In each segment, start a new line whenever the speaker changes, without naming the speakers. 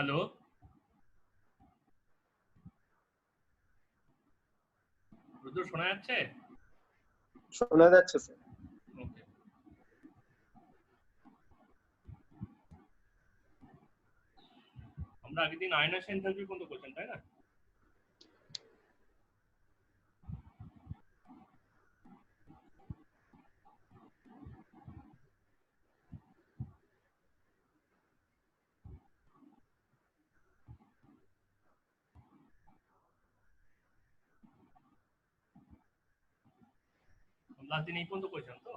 Hello, রুদ্র শোনা যাচ্ছে?
শোনা যাচ্ছে স্যার।
ওকে, আমরা আগের দিন আয়না এনথালপি পর্যন্ত করছেন তাই না? লাস্ট দিন এই পর্যন্ত করেছেন তো?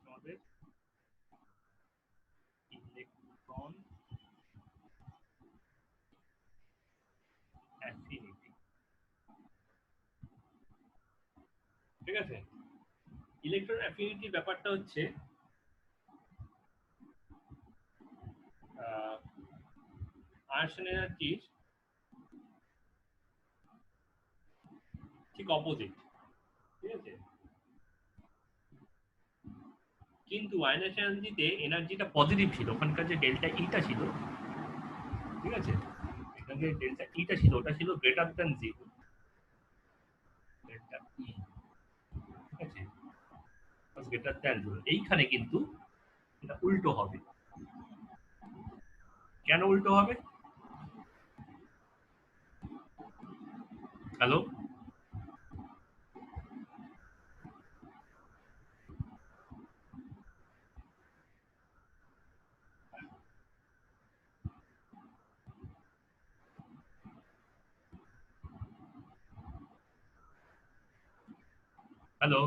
আমাদের ইলেকট্রন অ্যাফিনিটি, ঠিক আছে? ইলেকট্রন অ্যাফিনিটি ব্যাপারটা হচ্ছে আয়রন এনার্জির ঠিক অপোজিট, ঠিক আছে? কিন্তু আয়রন এনার্জিতে এনার্জিটা পজিটিভ ছিল, ওখানকার যে ডেল্টা ইটা ছিল, ঠিক আছে? এখানে যে ডেল্টা ইটা ছিল ওটা ছিল গ্রেটার দ্যান জিরো, ডেল্টা ই, ঠিক আছে? Greater than zero. এইখানে কিন্তু এটা উল্টো হবে। কেন উল্টো হবে? হ্যালো, হ্যালো,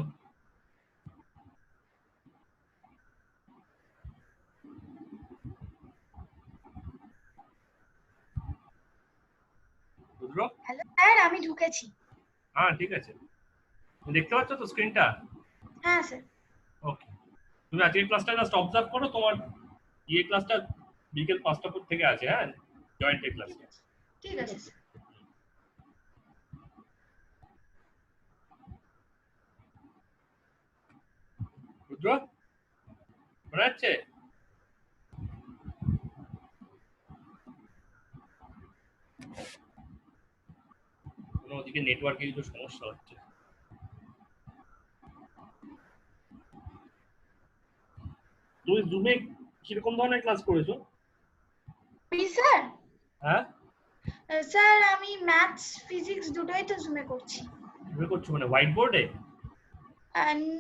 রুদ্র?
হ্যালো স্যার, আমি ঢুকেছি।
হ্যাঁ, ঠিক আছে। তুমি দেখতে পাচ্ছ তো স্ক্রিনটা?
হ্যাঁ স্যার।
ওকে, তুমি আজকের ক্লাসটা জাস্ট অবজার্ভ করো। তোমার ইয়ে ক্লাসটা বিকেল 5টা পর থেকে আছে, হ্যাঁ, জয়েন্টের ক্লাস।
ঠিক আছে, ঠিক আছে স্যার।
রুদ্র শোনা যাচ্ছে? কোনো ওদিকে নেটওয়ার্কে কিছু সমস্যা হচ্ছে। তুমি জুমে কিরকম ধরনের ক্লাস করেছো?
স্যার,
হ্যাঁ,
স্যার আমি ম্যাথস ফিজিক্স দুটোই তো জুমে করছি।
জুমে করছো মানে হোয়াইট বোর্ডে?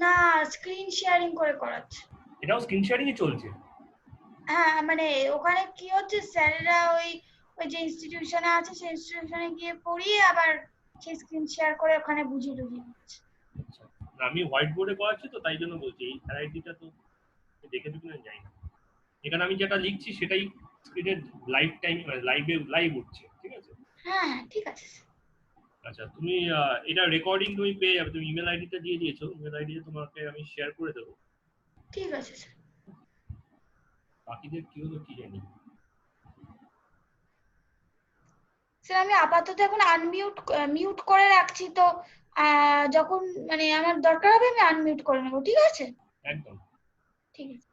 না, স্ক্রিন শেয়ারিং করে করাচ্ছে।
এটাও স্ক্রিন শেয়ারিং এ চলছে?
হ্যাঁ, মানে ওখানে কি হচ্ছে, স্যাররা ওই ওই যে ইনস্টিটিউশনে আছে সেই ইনস্টিটিউশনে গিয়ে পড়িয়ে আবার সেই স্ক্রিন শেয়ার করে ওখানে বুঝিয়ে দিচ্ছে।
আচ্ছা, না আমি হোয়াইট বোর্ডে করাচ্ছি তো তাই জন্য বলছি। এই ভ্যারাইটিটা তো দেখেছো কিনা জানি না। এখানে আমি যেটা লিখছি সেটাই স্ক্রিনে লাইভ টাইম, মানে লাইভ উঠছে, ঠিক আছে?
হ্যাঁ হ্যাঁ, ঠিক আছে স্যার।
আচ্ছা, তুমি এটা রেকর্ডিং তুমি পেয়ে যাবে। তুমি ইমেল আইডিটা দিয়ে দিয়েছো, ইমেল আইডিতে তোমাকে আমি শেয়ার করে দেবো।
ঠিক আছে স্যার।
বাকিদের কি হলো কি জানি।
স্যার আমি আপাতত এখন মিউট করে রাখছি, তো যখন মানে আমার দরকার হবে আমি আনমিউট করে নেবো, ঠিক আছে?
একদম।
ঠিক আছে।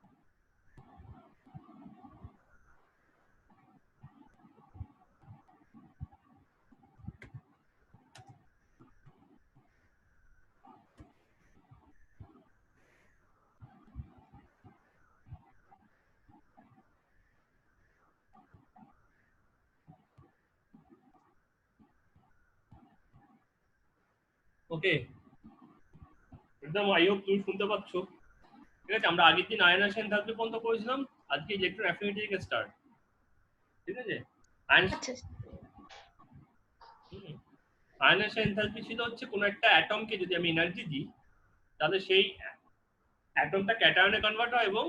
ওকে, একদম আই হোপ তুমি শুনতে পাচ্ছ। ঠিক আছে, আমরা আগের দিন আয়না এনথালপি পর্যন্ত করেছিলাম, আজকে ইলেকট্রন অ্যাফিনিটি থেকে স্টার্ট, ঠিক আছে?
আচ্ছা
আয়না এনথালপি ছিল হচ্ছে কোনো একটা অ্যাটমকে যদি আমি এনার্জি দিই তাহলে সেই অ্যাটমটা ক্যাটায়নে কনভার্ট হয় এবং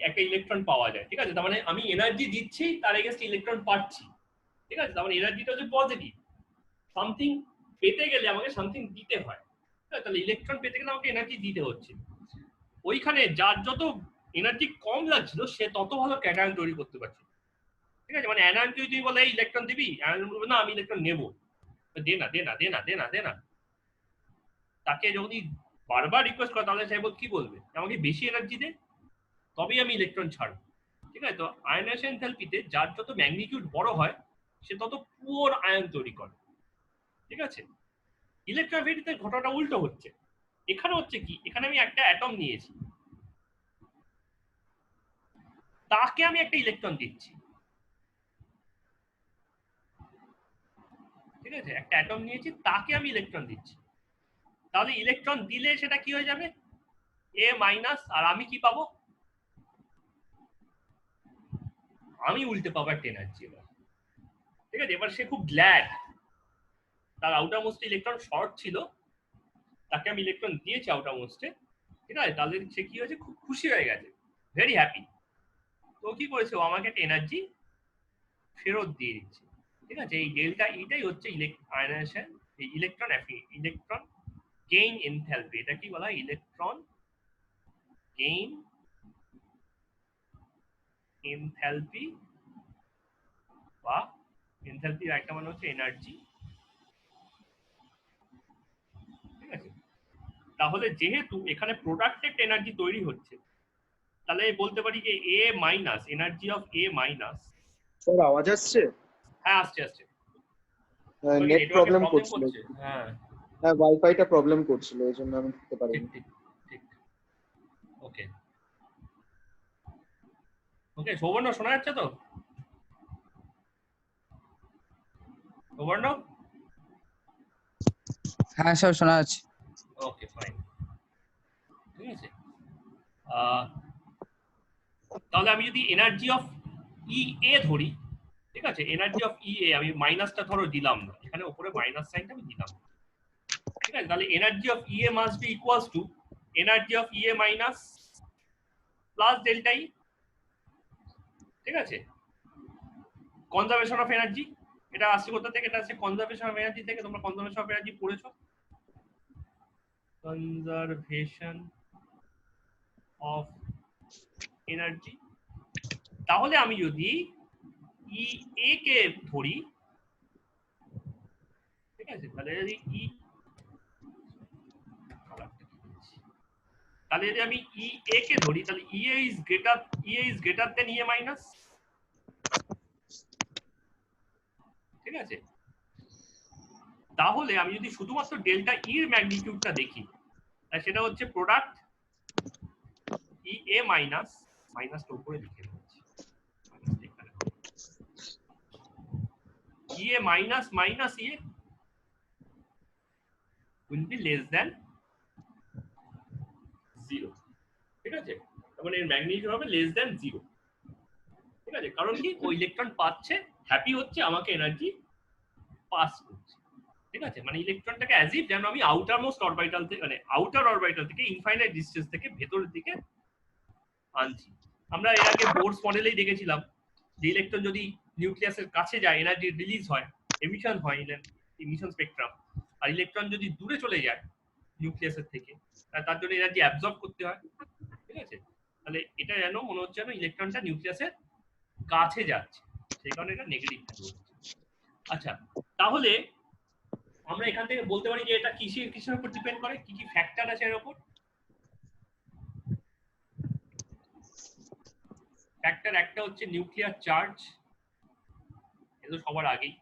একটা ইলেকট্রন পাওয়া যায়, ঠিক আছে? তার মানে আমি এনার্জি দিচ্ছি, তার এগেইনস্ট ইলেকট্রন পাচ্ছি, ঠিক আছে? তার মানে এনার্জিটা হচ্ছে পজিটিভ। সামথিং পেতে গেলে আমাকে সামথিং দিতে হয়, তাহলে ইলেকট্রন পেতে গেলে আমাকে এনার্জি দিতে হচ্ছে। ওইখানে যার যত এনার্জি কম লাগছিল সে তত ভালো ক্যাটায়ন তৈরি করতে পারছে, ঠিক আছে? মানে অ্যানায়ন যদি তুই বলে ইলেকট্রন দিবি, অ্যানায়ন বলবে না আমি ইলেকট্রন নেবো, দে না দে না দে না দে না দে না। তাকে যদি বারবার রিকোয়েস্ট করে তাহলে সে কি বলবে, আমাকে বেশি এনার্জি দে তবেই আমি ইলেকট্রন ছাড়বো, ঠিক আছে? তো আয়নাইজেশন এনথালপিতে যার যত ম্যাগনিটিউড বড় হয় সে তত পুওর আয়ন তৈরি করে, ঠিক আছে? ইলেকট্রোফিলিটিতে ঘটনাটা উল্টো হচ্ছে। এখানে হচ্ছে কি, এখানে আমি একটা অ্যাটম নিয়েছি, তাকে আমি একটা ইলেকট্রন দিচ্ছি, ঠিক আছে? একটা অ্যাটম নিয়েছি, তাকে আমি ইলেকট্রন দিচ্ছি। তাহলে ইলেকট্রন দিলে সেটা কি হয়ে যাবে, এ মাইনাস, আর আমি কি পাবো, আমি উল্টে পাবো একটা এনার্জি এবার, ঠিক আছে? এবার সে খুব গ্ল্যাড, তার আউটার মোস্ট ইলেকট্রন শর্ট ছিল, তাকে আমি ইলেকট্রন দিয়েছি আউটার মোস্টে, ঠিক আছে? তাহলে সে কি হয়েছে, খুব খুশি হয়ে গেছে, ভেরি হ্যাপি। তো কি করেছে, ও আমাকে একটা এনার্জি ফেরত দিয়ে দিচ্ছে, ঠিক আছে? এই ডেল্টা এটাই হচ্ছে আয়নাইজেশন, এই ইলেকট্রন ইলেকট্রন গেইন এনথালপি। এটা কি বলা হয়, ইলেকট্রন গেইন এনথালপি, বা এনথালপির একটা মানে হচ্ছে এনার্জি, ঠিক আছে? তাহলে যেহেতু এখানে প্রোডাক্টেড এনার্জি তৈরি হচ্ছে, তাহলে বলতে পারি যে A minus, energy of A minus.
Sir আওয়াজ আসছে?
হ্যাঁ আসছে আসছে।
নেট প্রবলেম করছিল।
করছে, হ্যাঁ
হ্যাঁ, ওয়াইফাইটা প্রবলেম করছিল, এই জন্য আমি দেখতে
ঠিক
পারিনি।
ঠিক ঠিক। ওকে ওকে, সৌবর্ণ শোনা যাচ্ছে তো? সৌবর্ণ?
হ্যাঁ স্যার শোনা যাচ্ছে।
ওকে ফাইন, ঠিক আছে। তাহলে আমি যদি এনার্জি অফ ই এ ধরি, ঠিক আছে? এনার্জি অফ ই এ, আমি মাইনাসটা ধরো দিলাম না, এখানে উপরে মাইনাস সাইনটা আমি দিলাম, ঠিক আছে? তাহলে energy of E a must be equals to energy of E A minus plus delta ই, ঠিক আছে? কনজারভেশন অফ এনার্জি, এটা আসছে কোথা থেকে, এটা আসছে কনজারভেশন অফ এনার্জি থেকে। তোমরা কনজারভেশন অফ এনার্জি পড়েছো, কনজারভেশন অফ এনার্জি। তাহলে আমি যদি ই এ কে ধরি, ঠিক আছে? তাহলে যদি আমি ই এ কে ধরি, তাহলে E A is greater than E A minus, ঠিক আছে? তাহলে আমি যদি শুধুমাত্র ডেল্টা ই এর ম্যাগনিটিউডটা দেখি, সেটা হচ্ছে প্রোডাক্ট ই এ মাইনাস, মাইনাসটা উপরে লিখে দিচ্ছি, E A minus minus E A will be less than 0, ঠিক আছে? মানে এর ম্যাগনিটিউড হবে লেস দ্যান 0, ঠিক আছে? কারণ কি, ওই ইলেকট্রন পাচ্ছে, হ্যাপি হচ্ছে, আমাকে এনার্জি পাস করছে, ঠিক আছে? মানে ইলেকট্রনটাকে অ্যাজ ইফ যেন আমি আউটার মোস্ট অরবিটাল থেকে, মানে আউটার অরবিটাল থেকে ইনফাইনাইট ডিসটেন্স থেকে ভেতরের দিকে আনছি। আমরা এর আগে বোরস মডেলেই দেখেছিলাম যে ইলেকট্রন যদি নিউক্লিয়াসের কাছে যায় এনার্জি রিলিজ হয়, এমিশন হয়, এমিশন স্পেকট্রাম। আর ইলেকট্রন যদি দূরে চলে যায় নিউক্লিয়াসের থেকে, তার জন্য এনার্জি অ্যাবজর্ব করতে হয়, ঠিক আছে? তাহলে এটা যেন মনে হচ্ছে যেন ইলেকট্রনটা নিউক্লিয়াসের কাছে যাচ্ছে, সেই কারণে এটা নেগেটিভ ভ্যালু হচ্ছে। আচ্ছা, তাহলে আমরা এখান থেকে বলতে পারি যে এটা কিসের উপর ডিপেন্ড করে, কি কি ফ্যাক্টর আছে এর উপর? ফ্যাক্টর একটা হচ্ছে নিউক্লিয়ার চার্জ, এটা সবার আগেই।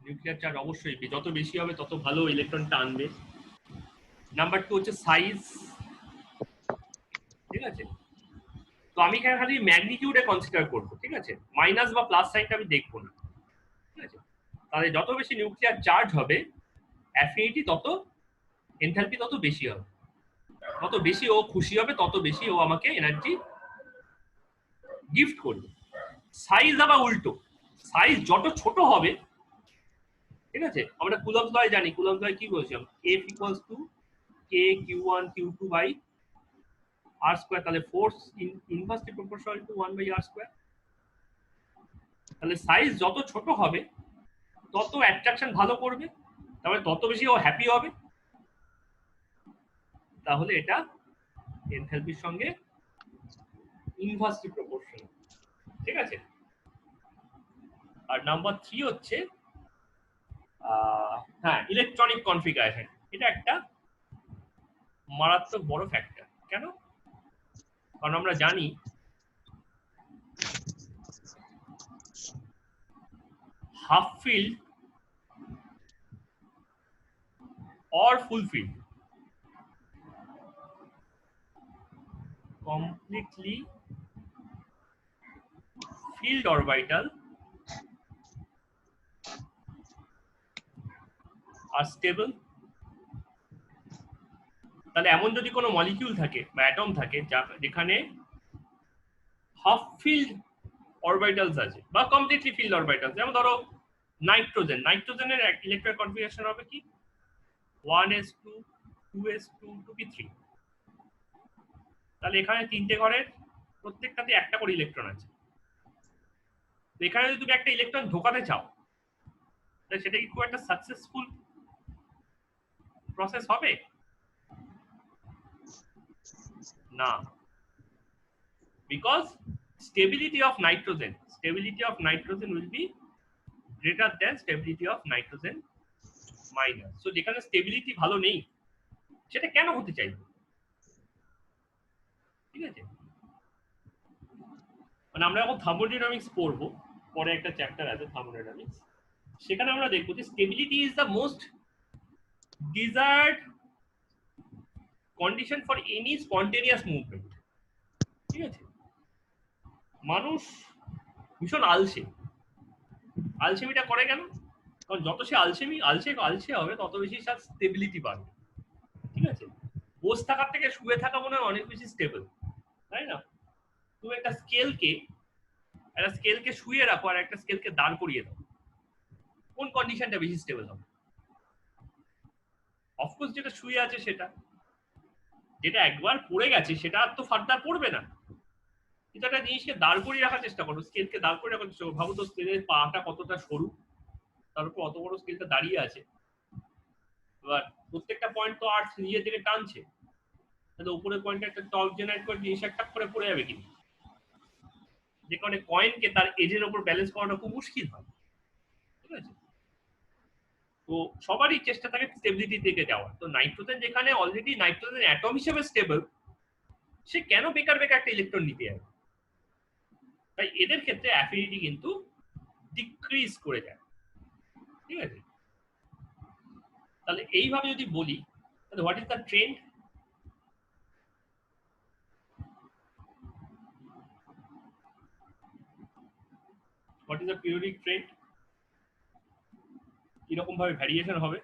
নিউক্লিয়ার চার্জ অবশ্যই যত বেশি হবে তত ভালো ইলেকট্রনটা আনবে। নাম্বার 2 হচ্ছে সাইজ, ঠিক আছে? তো আমি এখানে খালি ম্যাগনিটিউডে কনসিডার করব, ঠিক আছে? মাইনাস বা প্লাস সাইনটা আমি দেখবো না, ঠিক আছে? তাহলে যত বেশি নিউক্লিয়ার চার্জ হবে, অ্যাফিনিটি তত, এনথালপি তত বেশি হবে, তত বেশি ও খুশি হবে, তত বেশি ও আমাকে এনার্জি গিফট করবে। সাইজ আবার উল্টো, সাইজ যত ছোট হবে, ঠিক আছে? আমরা কুলম্বস ল জানি, কুলম্বস ল কি বলছিলাম, F equals to K Q1 Q2 by R square, তাহলে force inversely proportional to 1 by R square। তাহলে সাইজ যত ছোট হবে তত অ্যাট্রাকশন ভালো করবে, তাহলে তত বেশি ও হ্যাপি হবে, তাহলে এটা এনথালপির সঙ্গে ইনভার্সলি প্রপোর্শনাল। ঠিক আছে। আর নাম্বার 3 হচ্ছে হ্যাঁ ইলেকট্রনিক কনফিগারেশন। এটা একটা মারাত্মক বড় ফ্যাক্টর। কেন? কারণ আমরা জানি half field or full field completely filled orbital are stable। তাহলে এমন যদি কোনো মলিকিউল থাকে বা অ্যাটম থাকে যেখানে হাফ ফিল্ড অরবিটালস আছে বা কমপ্লিটলি ফিল্ড অরবিটালস, যেমন ধরো নাইট্রোজেনের ইলেকট্রনিক কনফিগারেশন হবে কি 1s2 2s2 2p3। তাহলে এখানে তিনটে ঘরের প্রত্যেকটাতে একটা করে ইলেকট্রন আছে। তো এখানে যদি তুমি একটা ইলেকট্রন ঢোকাতে চাও তাহলে সেটা কি খুব একটা সাকসেসফুল প্রসেস হবে না, because stability of nitrogen will be greater than stability of nitrogen minus। so যেখানে স্টেবিলিটি ভালো নেই সেটা কেন হতে চাইবে? ঠিক আছে, মানে আমরা এখন থার্মোডাইনামিক্স পড়বো, পরে একটা চ্যাপ্টার আছে থার্মোডাইনামিক্স, সেখানে আমরা দেখবো যে stability is the most desired condition for any spontaneous movement. ঠিক আছে, মানুষ ভীষণ আলসেমিটা করে কেন? কারণ যত সে আলসে হবে তত বেশি তার স্টেবিলিটি বাড়বে। ঠিক আছে, বসে থাকার থেকে শুয়ে থাকা মনে হয় অনেক বেশি স্টেবল, তাই না? তুমি একটা স্কেলকে শুয়ে রাখো আর একটা স্কেলকে দাঁড় করিয়ে দাও, কোন কন্ডিশনটা বেশি স্টেবল হবে? অফকোর্স যেটা শুয়ে আছে সেটা, যেটা একবার পড়ে গেছে সেটা আর তো ফার্দার পড়বে না। কিন্তু একটা জিনিসকে দাঁড় করিয়ে রাখার চেষ্টা করো, স্কেলকে দাঁড় করে রাখার চেষ্টা করো। ভাবো তো স্কেলের পাটা কতটা সরু, তার উপর অত বড় স্কেলটা দাঁড়িয়ে আছে, এবার প্রত্যেকটা পয়েন্ট তো আর্থ নিজে থেকে টানছে, তাহলে উপরের পয়েন্টে একটা টর্ক জেনারেট করে জিনিস একটা করে পড়ে যাবে কিন্তু, যে কারণে কয়েনকে তার এজের উপর ব্যালেন্স করাটা খুব মুশকিল হয়। ঠিক আছে, তো সবারই চেষ্টা থাকে স্টেবিলিটি থেকে যাওয়ার। তো নাইট্রোজেন যেখানে অলরেডি নাইট্রোজেন অ্যাটম হিসেবে স্টেবল, সে কেন বেকার একটা ইলেকট্রন নিতে যাবে? তাই এদের ক্ষেত্রে অ্যাফিনিটি কিন্তু ডিক্রিজ করে যায়। ঠিক আছে, তাহলে এইভাবে যদি বলি তাহলে what is the trend? What is the periodic trend? কিরকম ভাবে ভ্যারিয়েশন হবে?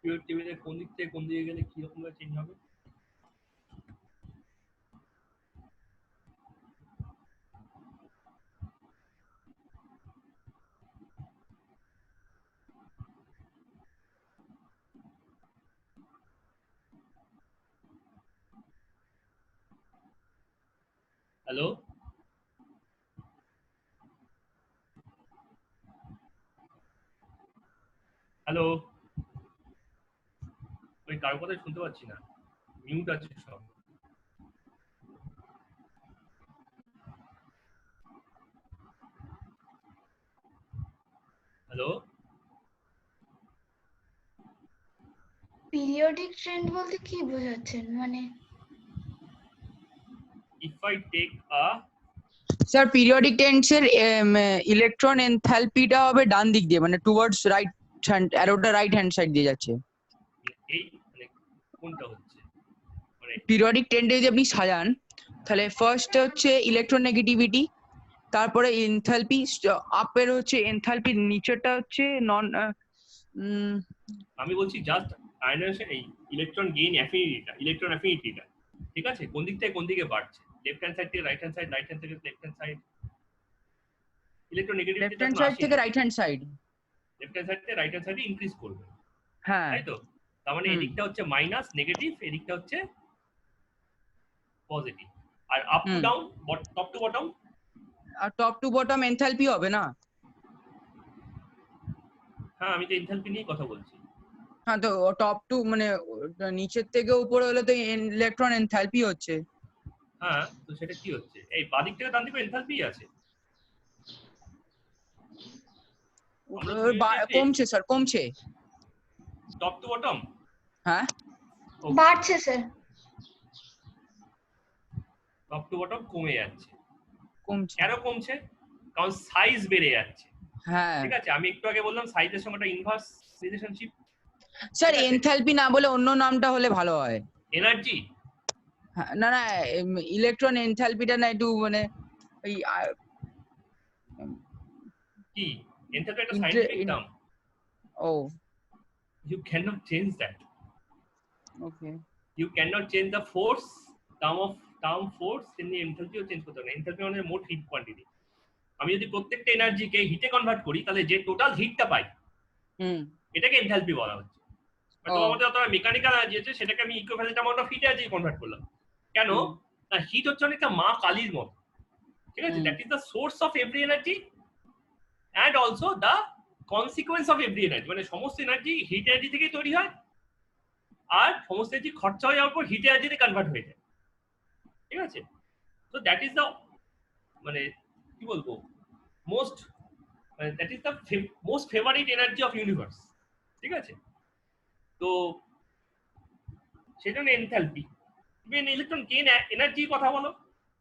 পিরিয়ড টেবিলের কোন দিক থেকে কোন দিকে গেলে কিরকম ভাবে চেঞ্জ হবে? হ্যালো, হ্যালো, ওই কারো কথা শুনতে পাচ্ছি না, মিউট আছে সব। হ্যালো,
পিরিয়ডিক ট্রেন্ড বলতে কি বোঝাচ্ছেন? মানে
if I take a
sir periodic টেন্সের ইলেকট্রন এনথালপিটা হবে ডান দিক দিয়ে, মানে টুয়ার্ডস রাইট হ্যান্ড, অ্যারোটা রাইট হ্যান্ড সাইড দিয়ে যাচ্ছে।
এই মানে কোনটা হচ্ছে মানে
পিরিয়ডিক টেন্ডে যদি আপনি সাজান তাহলে ফার্স্ট হচ্ছে ইলেকট্রন নেগেটিভিটি, তারপরে এনথালপি আপের হচ্ছে এনথালপির নিচেরটা হচ্ছে নন,
আমি বলছি জাস্ট আয়নাইজেশন, এই ইলেকট্রন গেইন অ্যাফিনিটিটা, ইলেকট্রন অ্যাফিনিটিটা, ঠিক আছে, কোন দিক থেকে কোন দিকে বাড়ছে? লেফট হ্যান্ড সাইড থেকে right hand side, right hand থেকে left hand side. Electron negativity
left hand side থেকে right hand side.
Left hand side থেকে রাইট হ্যান্ড সাইডে ইনক্রিজ করবে,
হ্যাঁ
তাই তো? তার মানে
হুম।
এদিকটা হচ্ছে মাইনাস নেগেটিভ, এদিকটা হচ্ছে পজিটিভ। আর up to
hmm.
Down, top to bottom,
আর টপ টু বটম এনথালপি হবে না?
হ্যাঁ আমি তো এনথালপি নিয়ে কথা বলছি।
হ্যাঁ, তো টপ টু মানে নিচের থেকে উপরে হলে তো ইলেকট্রন এনথালপি হচ্ছে।
হ্যাঁ, তো সেটা কি হচ্ছে? এই বাদিক থেকে ডান দিকে এনথালপি আছে। আমরা
কমছে স্যার, কমছে।
টপ টু বটম
হ্যাঁ,
বাড়ছে স্যার।
টপ টু বটম কমে যাচ্ছে।
কমছে।
কেন কমছে? কারণ সাইজ বেড়ে যাচ্ছে।
হ্যাঁ
ঠিক আছে, আমি একটু আগে বললাম সাইজের সঙ্গে একটা ইনভার্স রিলেশনশিপ।
স্যার,
ঠিক আছে।
এনথালপি না বলে অন্য নামটা হলে ভালো হয়।
এনার্জি,
হ্যাঁ, না না, ইলেকট্রন এনথালপিটা না একটু মানে ওই
কি এনথালপি একটা
Inter-
সায়েন্টিফিক
in-
টার্ম,
ও
you cannot change that.
Okay.
You cannot change the force, term force, তেমনি এনথালপিও চেঞ্জ করতে হবে না। এনথালপি মানে মোট হিট কোয়ান্টিটি। আমি যদি প্রত্যেকটা এনার্জিকে হিটে কনভার্ট করি তাহলে যে টোটাল হিটটা পাই
হুম।
এটাকে এনথালপি বলা হচ্ছে।
ও।
তোমার মধ্যে যতটা মেকানিক্যাল এনার্জি আছে সেটাকে আমি equivalent amount of heat energy convert করলাম। কেন না, হিট হচ্ছে অনেকটা মা কালীর মতো। ঠিক আছে, that is the source of every energy and also the consequence of every energy. মানে সমস্ত এনার্জি হিট এনার্জি থেকেই তৈরি হয়, আর সমস্ত এনার্জি খরচা হয়ে যাওয়ার পর হিট এনার্জিতে কনভার্ট হয়ে যায়। ঠিক আছে, তো দ্যাট ইজ দ্য মানে কি বলবো most, that is the most favourite energy of universe. ঠিক আছে, তো সেজন্য এনথালপি। তুমি ইলেকট্রন গেইন এনার্জি কথা বলো,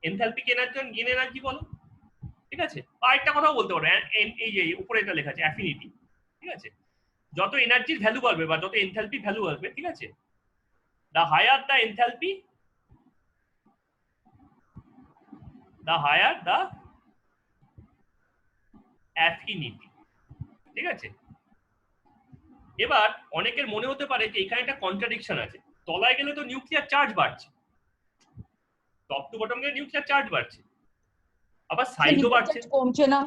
এনথালপি গেইন এনার্জি বলো। ঠিক আছে, আর একটা কথাও বলতে পারো, এই যে উপরে এটা লেখা আছে অ্যাফিনিটি। ঠিক আছে, যত এনার্জির ভ্যালু বাড়বে বা যত এনথালপি ভ্যালু বাড়বে, ঠিক আছে, the higher the enthalpy, the higher the affinity। ঠিক আছে, এবার অনেকের মনে হতে পারে যে এখানে একটা কন্ট্রাডিকশন আছে, তলায় গেলে তো নিউক্লিয়ার চার্জ বাড়ছে, টপ টু বটম গেলে নিউক্লিয়ার চার্জ বাড়ছে, আবার সাইজও বাড়ছে,
কমছে না?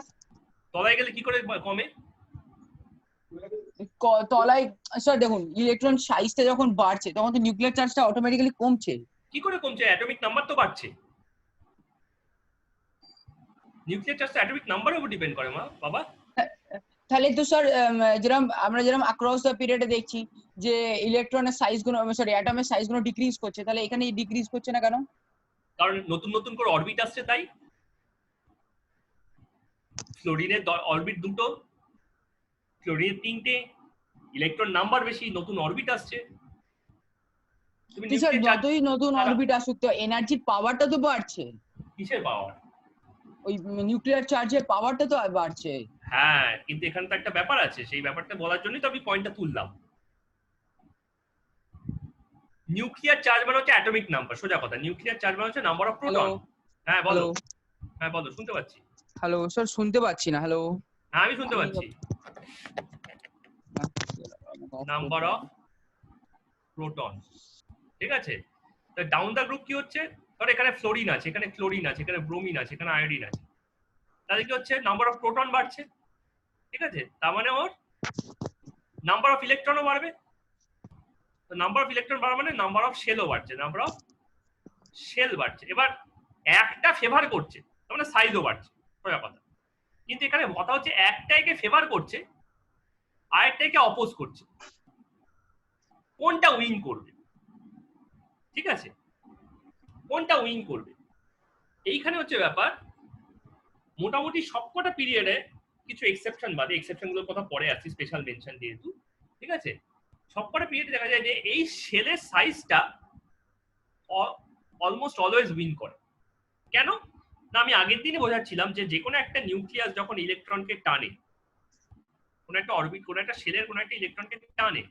তলায় গেলে কি করে কমে?
তলায় স্যার দেখুন, ইলেকট্রন সাইজটা যখন বাড়ছে তখন তো নিউক্লিয়ার চার্জটা অটোমেটিক্যালি কমছে।
কি করে কমছে? অ্যাটমিক নাম্বার তো বাড়ছে। নিউক্লিয়ার চার্জ তো অ্যাটমিক নাম্বারের উপর ডিপেন্ড করে মা বাবা।
তাহলে তো স্যার যেরকম অ্যাক্রস দ্য পিরিয়ডে দেখছি যে ইলেকট্রনের সাইজ গুলো, সরি অ্যাটমের সাইজ গুলো ডিক্রিজ করছে, তাহলে এখানে ডিক্রিজ করছে না কেন?
কারণ নতুন নতুন করে অরবিট আসছে তাই। ফ্লোরিনের অরবিট দুটো, ফ্লোরিনের তিনটে, ইলেকট্রন নাম্বার বেশি, নতুন অরবিট আসছে। তুমি
তো স্যার
নিউক্লিয়ার চার্জ
যতই নতুন অরবিট আসুক তো এনার্জির পাওয়ারটা তো বাড়ছে,
কিসের পাওয়ার?
ওই নিউক্লিয়ার চার্জের পাওয়ারটা তো বাড়ছে।
হ্যাঁ, কিন্তু এখানে তো একটা ব্যাপার আছে, সেই ব্যাপারটা বলার জন্যই তো আমি পয়েন্টটা তুললাম। নিউক্লিয়ার চার্জ মানে হচ্ছে অ্যাটমিক নাম্বার, সোজা কথা। নিউক্লিয়ার চার্জ মানে হচ্ছে নাম্বার অফ প্রোটন। হ্যাঁ বলো। হ্যাঁ বলো, শুনতে পাচ্ছি।
হ্যালো স্যার, শুনতে পাচ্ছি না। হ্যালো।
হ্যাঁ আমি শুনতে পাচ্ছি। Number of proton. ঠিক আছে, তো ডাউন দা গ্রুপ কি হচ্ছে, ধরো এখানে ফ্লোরিন আছে, এখানে ক্লোরিন আছে, এখানে ব্রোমিন আছে, এখানে আয়োডিন আছে, তাহলে কি হচ্ছে নাম্বার অফ প্রোটন বাড়ছে। ঠিক আছে, তার মানে ওর নাম্বার অফ ইলেকট্রনও বাড়বে। তো নাম্বার অফ ইলেকট্রন বাড়া মানে নাম্বার অফ শেলও বাড়ছে, নাম্বার অফ শেল বাড়ছে। এবার একটা ফেভার করছে তার মানে সাইজও বাড়ছে, সোজা কথা। কিন্তু এখানে কথা হচ্ছে একটাকে ফেভার করছে আরেকটাকে অপোজ করছে, কোনটা উইন করবে? ঠিক আছে, কোনটা উইন করবে এইখানে হচ্ছে ব্যাপার। মোটামুটি সবকটা পিরিয়ডে, কিছু এক্সেপশন বাদে, এক্সেপশন গুলোর কথা পরে আসছি, স্পেশাল মেনশন যেহেতু। ঠিক আছে, সবকটা পিরিয়ডে দেখা যায় যে এই শেলের সাইজটা অলমোস্ট অলওয়েজ উইন করে। কেন না, আমি আগের দিনে বোঝাচ্ছিলাম যে কোনো একটা নিউক্লিয়াস যখন ইলেকট্রনকে টানে, কোন একটা অরবিট, কোন একটা শেলের কোন একটা ইলেকট্রনকে টানে,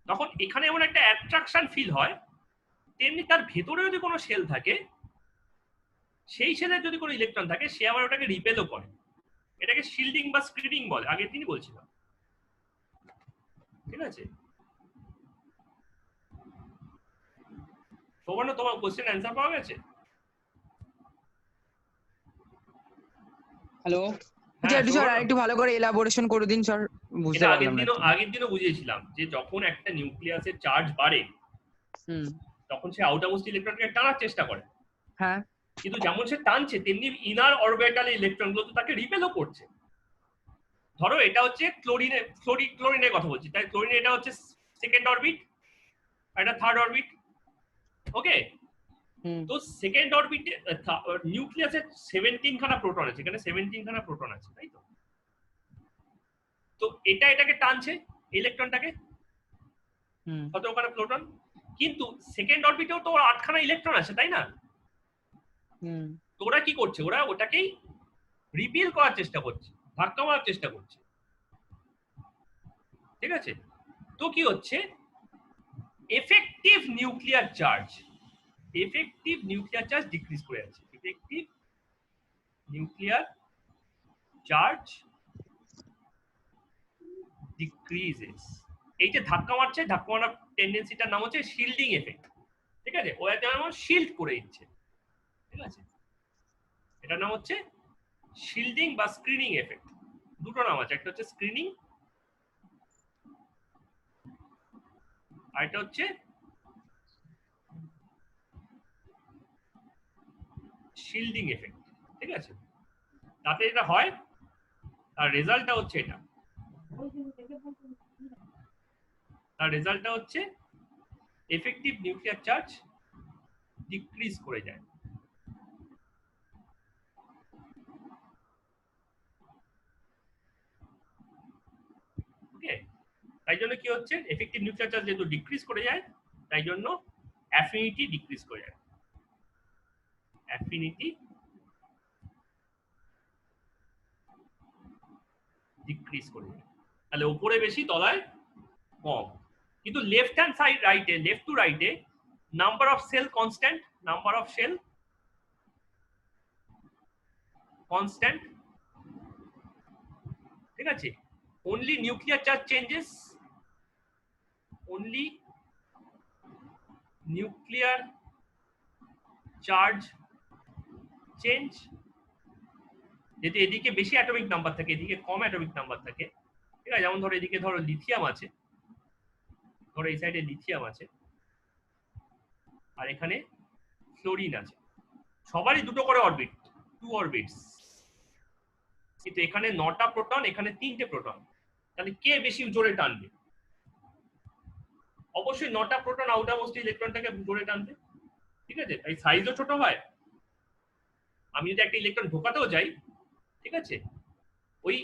তখন এখানে এমন একটা অ্যাট্রাকশন ফিল হয়, তেমনি তার ভেতরে যদি কোনো শেল থাকে, সেই শেলের যদি কোনো ইলেকট্রন থাকে, সে আবার ওটাকে রিপেলও করে। এটাকে শিল্ডিং বা স্ক্রিনিং বলে, আগের দিনই বলছিলাম। ঠিক আছে, সৌবর্ণ তোমার কোশ্চেন অ্যান্সার পাওয়া গেছে?
হ্যালো। আচ্ছা একটু স্যার
শোনো না।
আরেকটু ভালো করে এলাবোরেশন করে দিন স্যার, বুঝতে
এটা
পারলাম না একটু।
আগের দিনও বুঝিয়েছিলাম যে যখন একটা নিউক্লিয়াসের চার্জ বাড়ে
হুম।
তখন সে আউটার মোস্ট ইলেকট্রনকে টানার চেষ্টা করে,
হ্যাঁ।
কিন্তু যেমন সে টানছে তেমনি ইনার অরবিটাল ইলেকট্রনগুলো তো তাকে রিপেলও করছে। ধরো এটা হচ্ছে ক্লোরিনের কথা বলছি, তাই ক্লোরিনে এটা হচ্ছে সেকেন্ড অরবিট, এটা থার্ড অরবিট। ওকে,
হুম।
তো সেকেন্ড অরবিটে নিউক্লিয়াসের 17 খানা প্রোটন আছে, এখানে 17 খানা প্রোটন আছে, তাই তো? তো এটাকে টানছে ইলেকট্রনটাকে,
হুম।
হয়তো ওখানে প্রোটন, কিন্তু সেকেন্ড অরবিটেও তো 8 খানা ইলেকট্রন আছে, তাই না?
হুম।
তো ওরা কি করছে, ওরা ওটাকেই রিপিল করার চেষ্টা করছে, ধাক্কা মারার চেষ্টা করছে, ঠিক আছে? তো কি হচ্ছে, এফেক্টিভ নিউক্লিয়ার চার্জ ডিক্রিজ করে যাচ্ছে, এফেক্টিভ নিউক্লিয়ার চার্জ ডিক্রিজেস। এই যে ধাক্কা মারছে, ধাক্কা মারার টেন্ডেন্সিটার নাম হচ্ছে শিল্ডিং এফেক্ট, ঠিক আছে? ও যেমন শিল্ড করে দিচ্ছে, ঠিক আছে? এটার নাম হচ্ছে শিল্ডিং বা স্ক্রিনিং এফেক্ট। দুটো নাম আছে, একটা হচ্ছে স্ক্রিনিং আর একটা হচ্ছে শিল্ডিং এফেক্ট, ঠিক আছে? তাতে এটা হয়, তার রেজাল্টটা হচ্ছে এটা, তার রেজাল্টটা হচ্ছে এফেক্টিভ নিউক্লিয়ার চার্জ ডিক্রিজ করে যায়। ওকে, তাই জন্য কি হচ্ছে, এফেক্টিভ নিউক্লিয়ার চার্জ যেহেতু ডিক্রিজ করে যায়, তাই জন্য অ্যাফিনিটি ডিক্রিজ করে যায়, অ্যাফিনিটি ডিক্রিজ করে যায়। তাহলে উপরে বেশি তলায় কম, কিন্তু লেফট হ্যান্ড সাইড রাইটে, লেফট টু রাইটে number of shell constant, number of shell constant, ঠিক আছে? only nuclear charge changes, only nuclear charge change. যদি এদিকে বেশি অ্যাটমিক নাম্বার থাকে, এদিকে কম অ্যাটমিক নাম্বার থাকে, ঠিক আছে? যেমন ধরো এদিকে ধরো লিথিয়াম আছে, ধরো এই সাইডে লিথিয়াম আছে আর এখানে ফ্লোরিন আছে, সবারই দুটো করে অরবিট, 2 অরবিটস, কিন্তু এখানে 9টা প্রোটন, এখানে 3টে প্রোটন, তাহলে কে বেশি জোরে টানবে? অবশ্যই 9টা প্রোটন আউটার মোস্ট ইলেকট্রনটাকে জোরে টানবে, ঠিক আছে? তাই সাইজও ছোট হয়। আমি যদি একটা ইলেকট্রন ঢোকাতেও যাই, ঠিক আছে, ওই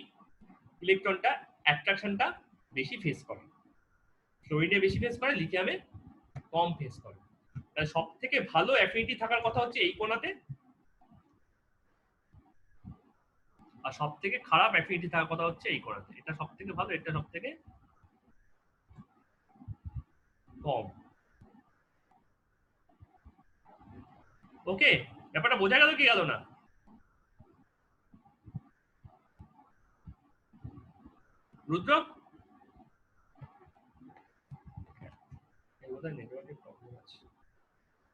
ইলেকট্রনটা অ্যাট্রাকশনটা বেশি ফেস করে, ফ্লোরিনে বেশি ফেস করে, লিথিয়ামে কম ফেস করে। তাহলে সব থেকে ভালো অ্যাফিনিটি থাকার কথা হচ্ছে এই কোণাতে, আর সব থেকে খারাপ অ্যাফিনিটি থাকার কথা হচ্ছে এই কোণাতে। এটা সব থেকে ভালো, এটা সব থেকে কম। ওকে, ব্যাপারটা বোঝা গেল কি গেল না? রুদ্র,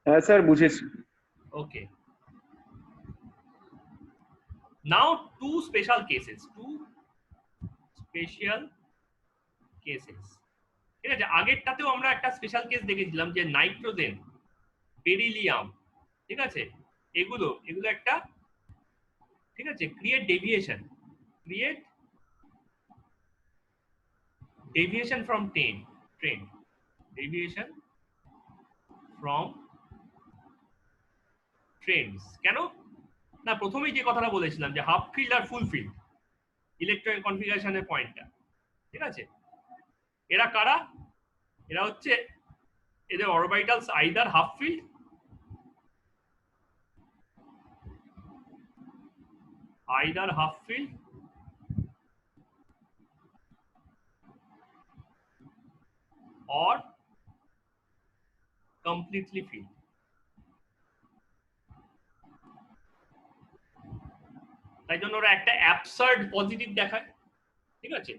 হ্যাঁ স্যার বুঝেছি।
ওকে, নাও two special cases, ঠিক আছে? আগেরটাতেও আমরা একটা স্পেশাল কেস দেখেছিলাম যে নাইট্রোজেন, বেরিলিয়াম, ঠিক আছে, এগুলো একটা, ঠিক আছে, create deviation from trend, deviation from Trends. কেন না, প্রথমেই যে কথাটা বলেছিলাম যে হাফ ফিল্ড আর ফুল ফিল্ড ইলেকট্রন কনফিগারেশনের পয়েন্টটা, ঠিক আছে? এরা কারা? এরা হচ্ছে, এদের orbitals either half field or completely filled। তাই জন্য ওরা একটা অ্যাবসার্ড পজিটিভ দেখায়, ঠিক আছে?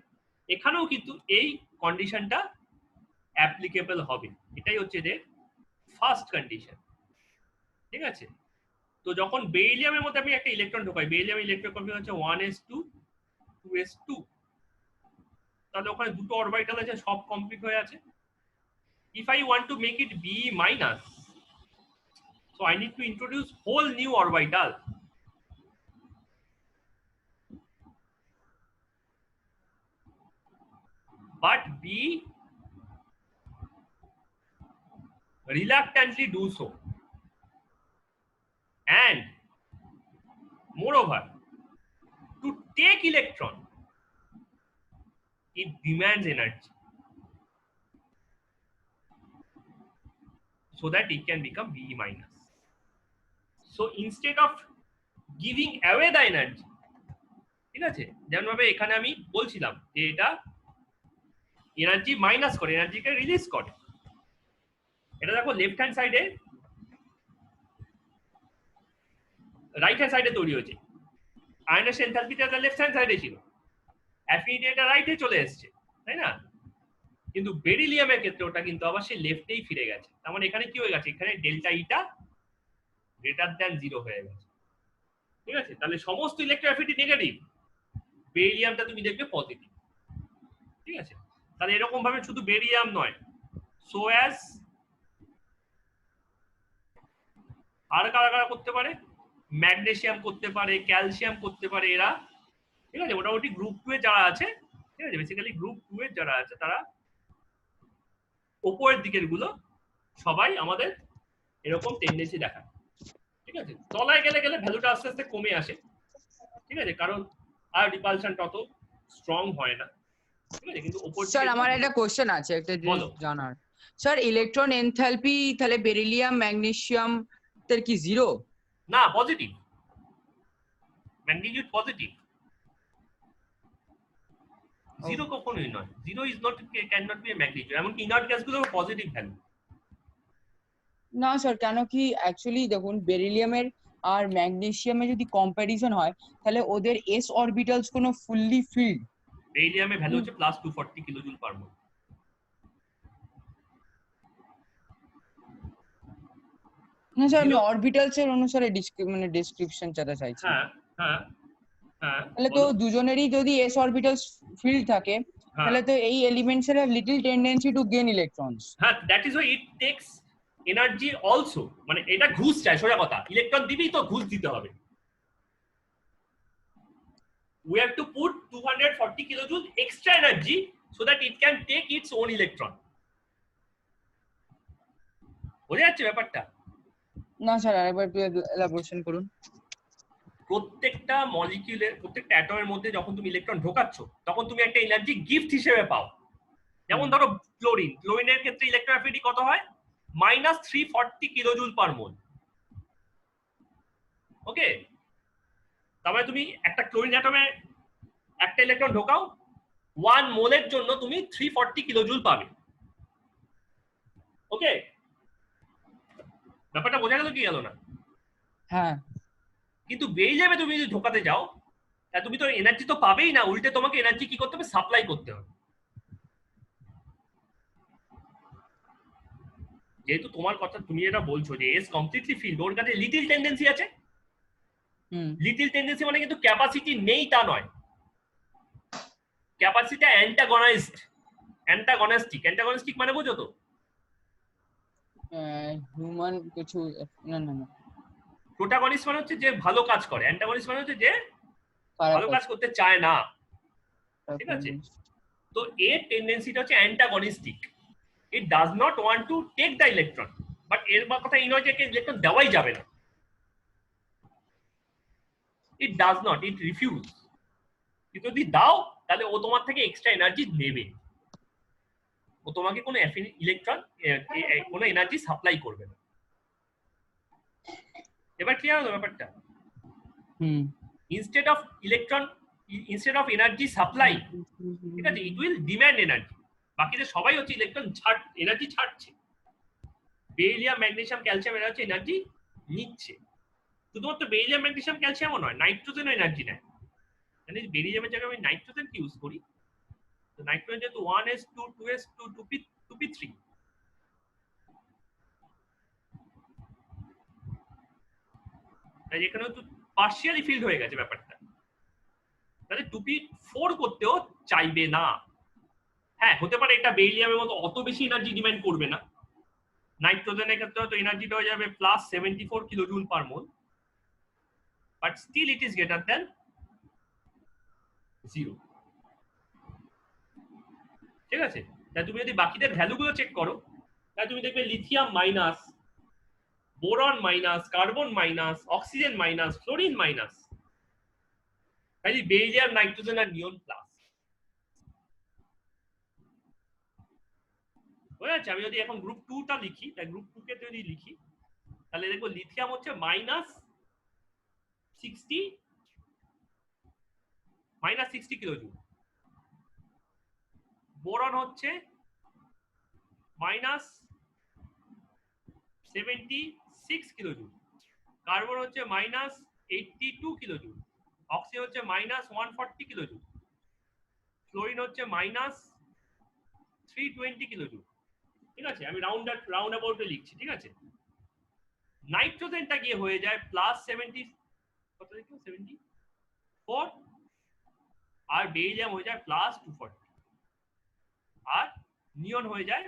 এখানেও কিন্তু এই কন্ডিশনটা অ্যাপ্লিকেবল হবে, এটাই হচ্ছে যে ফার্স্ট কন্ডিশন, ঠিক আছে? তো যখন বেরিলিয়ামের মধ্যে আমি একটা ইলেকট্রন ঢোকাই, বেরিলিয়াম ইলেকট্রন কনফিগারেশন হচ্ছে 1s2 2s2, তাহলে ওখানে দুটো অরবিটাল আছে, সব কমপ্লিট হয়ে আছে। If I want to make it Be minus, so I need to introduce whole new orbital. But B reluctantly do so. And moreover, to take electron, it demands energy so that it can become Be minus. So instead of giving away the energy, ঠিক আছে, যেমন ভাবে এখানে আমি বলছিলাম যে এটা energy minus করে, এনার্জিকে রিলিজ করে। এটা দেখো লেফট হ্যান্ড সাইডে, রাইট হ্যান্ড সাইডে তৈরি হয়েছে। আয়নের এনথালপিটা লেফট হ্যান্ড সাইডে ছিল, অ্যাফিনিটি এটা রাইটে চলে এসেছে, তাই না? কিন্তু বেরিলিয়ামের ক্ষেত্রে ওটা কিন্তু আবার সেই লেফটেই ফিরে গেছে। তার মানে এখানে কি হয়ে গেছে, এখানে ডেল্টা ইটা গ্রেটার দ্যান 0 হয়ে গেছে। ঠিক আছে, তাহলে সমস্ত ইলেকট্রোঅ্যাফিনিটি নেগেটিভ, বেরিলিয়ামটা তুমি দেখবে পজিটিভ। ঠিক আছে, তাহলে এরকম ভাবে শুধু বেরিলিয়াম নয়, সো অ্যাজ আর কারা কারা করতে পারে, ম্যাগনেসিয়াম করতে পারে, ক্যালসিয়াম করতে পারে এরা। ঠিক আছে, মোটামুটি গ্রুপ 2 এ যারা আছে, ঠিক আছে, বেসিক্যালি গ্রুপ 2 এর যারা আছে তারা উপরের দিকের গুলো সবাই আমাদের এরকম টেন্ডেন্সি দেখায়। ঠিক আছে, তলায় গেলে গেলে ভ্যালুটা আস্তে আস্তে কমে আসে। ঠিক আছে, কারণ আর রিপালশনটা অত স্ট্রং হয় না। ঠিক আছে, কিন্তু উপর
স্যার আমার একটা কোশ্চেন আছে, একটা
বলো।
জানার। স্যার ইলেকট্রন এনথালপি তাহলে বেরিলিয়াম ম্যাগনেসিয়াম তার কি 0?
না, পজিটিভ, ম্যাগনিটিউড পজিটিভ। 0 কখনোই নয়, 0 is not, can not be a magnitude. এমনকি ইনার্ট গ্যাসগুলো পজিটিভ ভ্যালু।
না স্যার, কেন কি অ্যাকচুয়ালি দেখুন বেরিলিয়ামের আর ম্যাগনেসিয়ামের যদি কম্প্যারিজন হয় তাহলে ওদের এস অরবিটালস কোনো ফুললি ফিল্ড।
বেরিলিয়ামের ভ্যালু হচ্ছে প্লাস 240 কিলোজুল পার মোল।
না স্যার, আমি অরবিটালস এর অনুসারে মানে ডেসক্রিপশন চাইছি।
হ্যাঁ হ্যাঁ হ্যাঁ,
তাহলে তো দুজনেরই যদি এস অরবিটালস ফিল্ড থাকে তাহলে তো এই এলিমেন্টস এর little tendency to gain electrons.
হ্যাঁ, that is why it takes energy also. মানে এটা ঘুষ চায়, সোজা কথা, ইলেকট্রন দিবেই তো ঘুষ দিতে হবে। We have to put 240 kilojoule extra energy so that it can take its own electron. বোঝা যাচ্ছে ব্যাপারটা?
না স্যার, আরেকবার একটু এলাবোরেশন করুন।
প্রত্যেকটা মলিকিউলের, প্রত্যেকটা অ্যাটমের মধ্যে যখন তুমি ইলেকট্রন ঢোকাচ্ছ তখন তুমি একটা এনার্জি গিফট হিসেবে পাও। যেমন ধরো ক্লোরিন, ক্লোরিনের ক্ষেত্রে ইলেকট্রোঅ্যাফিনিটি কত হয়, -340 কিলোজুল পার মোল। ওকে, তারপরে তুমি একটা ক্লোরিন অ্যাটমে একটা ইলেকট্রন ঢোকাও, 1 মোলের জন্য তুমি 340 কিলোজুল পাবে। ওকে, ব্যাপারটা বোঝা গেল কি গেল না?
হ্যাঁ,
কিন্তু বেরিলিয়ামে তুমি যদি ঢোকাতে যাও তাহলে তুমি তো এনার্জি তো পাবেই না, উল্টে তোমাকে এনার্জি কি করতে হবে, সাপ্লাই করতে হবে। যেহেতু তোমার কথা, তুমি এটা বলছো যে এস কমপ্লিটলি ফিল্ড, ওর কাছে লিটল টেন্ডেন্সি আছে। লিটল টেন্ডেন্সি মানে কিন্তু ক্যাপাসিটি নেই তা নয়, ক্যাপাসিটি অ্যান্টাগনিস্টিক মানে বোঝো তো?
হিউম্যান কিছু না না না,
প্রোটাগনিস্ট মানে হচ্ছে যে ভালো কাজ করে, অ্যান্টাগনিস্ট মানে হচ্ছে যে ভালো কাজ করতে চায় না। ঠিক আছে, তো এর টেন্ডেন্সিটা হচ্ছে antagonistic. It does not want to take the electron, but এর কথা এই নয় যে ইলেকট্রন দেওয়াই যাবে না। It does not, it refuse. যদি দাও তাহলে ও তোমার থেকে এক্সট্রা এনার্জি নেবে, ও তোমাকে কোনো ইলেকট্রন, কোনো এনার্জি সাপ্লাই করবে না। এবার ক্লিয়ার হলো ব্যাপারটা? ইনস্টেড অফ এনার্জি সাপ্লাই, ঠিক আছে, ইট উইল ডিম্যান্ড এনার্জি। বাকিদের সবাই হচ্ছে ইলেকট্রন এনার্জি ছাড়ছে। বেরিলিয়াম, ম্যাগনেসিয়াম, ক্যালসিয়াম এরা হচ্ছে এনার্জি নিচ্ছে। শুধুমাত্র বেরিলিয়াম, ম্যাগনেসিয়াম, ক্যালসিয়ামও নয়, নাইট্রোজেনও এনার্জি নেয়। মানে বেরিলিয়ামের জায়গায় আমি নাইট্রোজেন ইউজ করি, তো নাইট্রোজেন যেহেতু 1s2 2s2 2p3, তাই এখানে তো পার্শিয়ালি ফিল্ড হয়ে গেছে ব্যাপারটা। তাহলে 2p4 করতেও চাইবে না। হ্যাঁ, হতে পারে এটা বেরিলিয়ামের মতো অত বেশি এনার্জি ডিমান্ড করবে না। নাইট্রোজেনের ক্ষেত্রে হয়তো এনার্জিটা হয়ে যাবে +74 kilojoule per mole, but still it is greater than 0। ঠিক আছে, তাহলে তুমি যদি বাকিদের ভ্যালুগুলো চেক করো, তাহলে তুমি দেখবে lithium minus, boron minus, carbon minus, oxygen minus, fluorine minus, খালি বেরিলিয়াম, নাইট্রোজেন আর নিয়ন প্লাস। বুঝা যাচ্ছে? আমি যদি এখন গ্রুপ 2টা লিখি, তাই গ্রুপ 2 কে যদি লিখি, তাহলে দেখবো লিথিয়াম হচ্ছে -60 কিলোজুল, বোরন হচ্ছে -76 কিলোজুল, কার্বন হচ্ছে -82 কিলোজুল, অক্সিজেন হচ্ছে -140 কিলোজুল, ফ্লোরিন হচ্ছে -320 কিলোজুল। ঠিক আছে, আমি রাউন্ড অ্যাবাউটে লিখছি। ঠিক আছে, নাইট্রোজেনটা গিয়ে হয়ে যায় +70, কত লিখবো, 74, আর বেরিলিয়াম হয়ে যায় +240, আর নিয়ন হয়ে যায়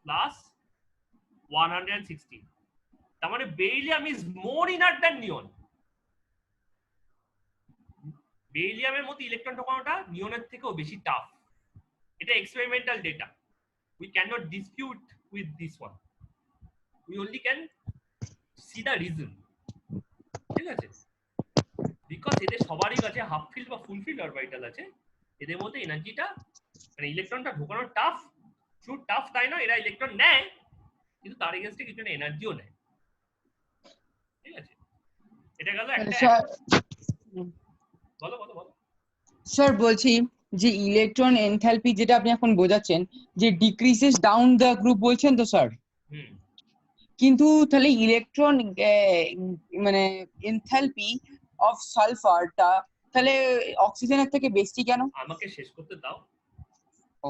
+160। তার মানে beryllium is more inert than নিয়ন। বেরিলিয়ামের মধ্যে ইলেকট্রন ঢোকানোটা নিয়নের থেকেও বেশি টাফ। এটা experimental data, we cannot dispute with this one, we only can see the reason। ঠিক আছে, বিকজ এদের সবারই কাছে হাফ ফিল্ড বা ফুল ফিল্ড অরবিটাল আছে, এদের মধ্যে এনার্জিটা মানে ইলেকট্রনটা ঢোকানো টাফ। শুধু টাফ তাই না, এরা ইলেকট্রন নেয়, কিন্তু তার এগেইনস্টে কিছু এনার্জিও নেয়। ঠিক আছে, এটা গেল একটা।
স্যার,
বলো বলো বলো।
স্যার বলছি যে ইলেকট্রন এনথালপি যেটা আপনি এখন বোঝাচ্ছেন যে ডিক্রিজেস ডাউন দ্য গ্রুপ বলছেন তো স্যার,
হুম,
কিন্তু তাহলে ইলেকট্রন মানে এনথালপি অফ সালফারটা তাহলে অক্সিজেনের থেকে বেশি কেন?
আমাকে শেষ করতে দাও।
ও,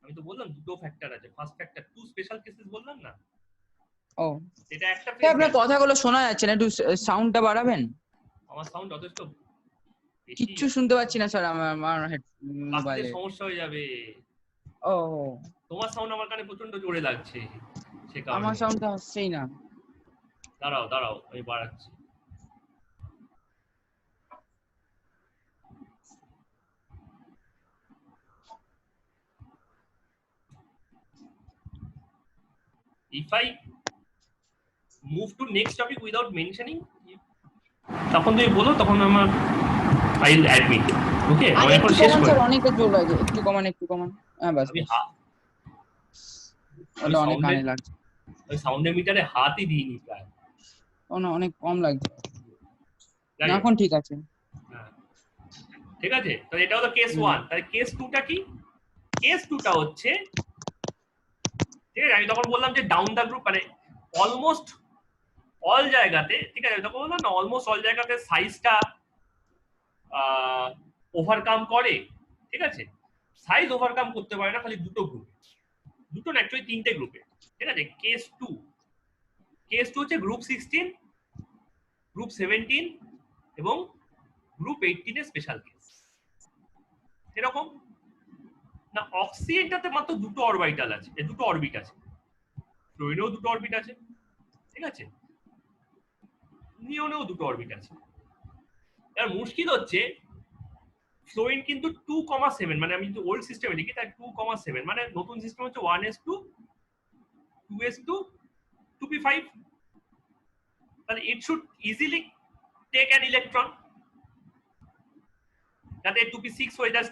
আমি তো বললাম দুটো ফ্যাক্টর আছে। ফার্স্ট ফ্যাক্টর 2 স্পেশাল কেসেস বললাম না,
ও
এটা একটা
স্যার আপনার কথাগুলো শোনা যাচ্ছে না, একটু সাউন্ডটা বাড়াবেন।
আমার সাউন্ড যথেষ্ট বেশি,
কিচ্ছু শুনতে পাচ্ছি না স্যার আমার
বাস্তিতে
মোবাইলে।
সমস্যা হয়ে যাবে।
ও,
তোমার সাউন্ড আমার কানে প্রচন্ড জোরে লাগছে, সে
আমার
কারণে।
সাউন্ডটা আসছেই না।
দাঁড়াও দাঁড়াও, আমি বাড়াচ্ছি। If I move to next topic without mentioning, তখন তুমি বলো, তখন আমার I'll admit। ওকে,
আর
আমি এখন
একটু
শেষ
কমান
করি।
স্যার, অনেকটা জোর লাগে, একটু কমান একটু কমান। হ্যাঁ বাস,
আমি
ওটা অনেক কানে লাগছে।
ওই সাউন্ডের মিটারে হাতই দিইনি প্রায়।
ও না, অনেক কম লাগছে।
যাই
না,
হোক,
এখন ঠিক আছে।
হ্যাঁ, ঠিক আছে। তো এটা হলো কেস 1। তাহলে কেস 2টা কি? কেস 2টা হচ্ছে, ঠিক আছে, আমি তখন বললাম যে ডাউন দা গ্রুপ মানে অলমোস্ট অল জায়গাতে, ঠিক আছে, তখন বললাম না অলমোস্ট অল জায়গাতে সাইজটা ওভারকাম করে। ঠিক আছে, সাইজ ওভারকাম করতে পারে না খালি দুটো গ্রুপে, দুটো না অ্যাকচুয়ালি 3টে গ্রুপে। ঠিক আছে, কেস 2 হচ্ছে গ্রুপ 16, গ্রুপ 17 এবং গ্রুপ 18 এর স্পেশাল কেস। এরকম না, অক্সিজেনটাতে মাত্র দুটো অরবিটাল আছে, দুটো অরবিট আছে, ফ্লোরিনেও দুটো অরবিট আছে। ঠিক আছে, নিয়নেও দুটো অরবিট আছে। এবার মুশকিল হচ্ছে ফ্লোরিন কিন্তু 2,7, মানে আমি যদি ওল্ড সিস্টেমে লিখি তাই 2,7, মানে নতুন সিস্টেম হচ্ছে 1s2 2s2 2p5, তাহলে it should easily take an electron, যাতে 2p6 হয়ে যায়,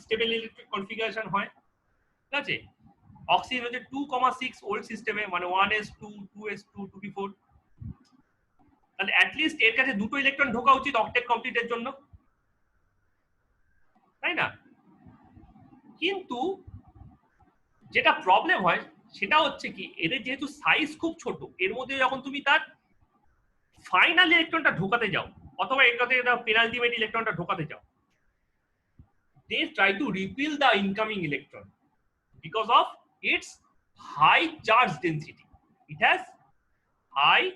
স্টেবল ইলেকট্রিক কনফিগারেশন হয়। ঠিক আছে, অক্সিজেন হচ্ছে 2,6 ওল্ড সিস্টেমে, মানে 1s2 2s2 2p4, তাহলে অ্যাটলিস্ট এর কাছে দুটো ইলেকট্রন ঢোকা উচিত অক্টেট কমপ্লিটের জন্য, তাই না? কিন্তু যেটা প্রবলেম হয় সেটা হচ্ছে কি, এদের যেহেতু সাইজ খুব ছোট, এর মধ্যে যখন তুমি তার ফাইনাল ইলেকট্রনটা ঢোকাতে যাও, অথবা এর কাছে পেনাল্টিমেট ইলেকট্রনটা ঢোকাতে যাও, they try to repel the incoming electron because of its high charge density. It has high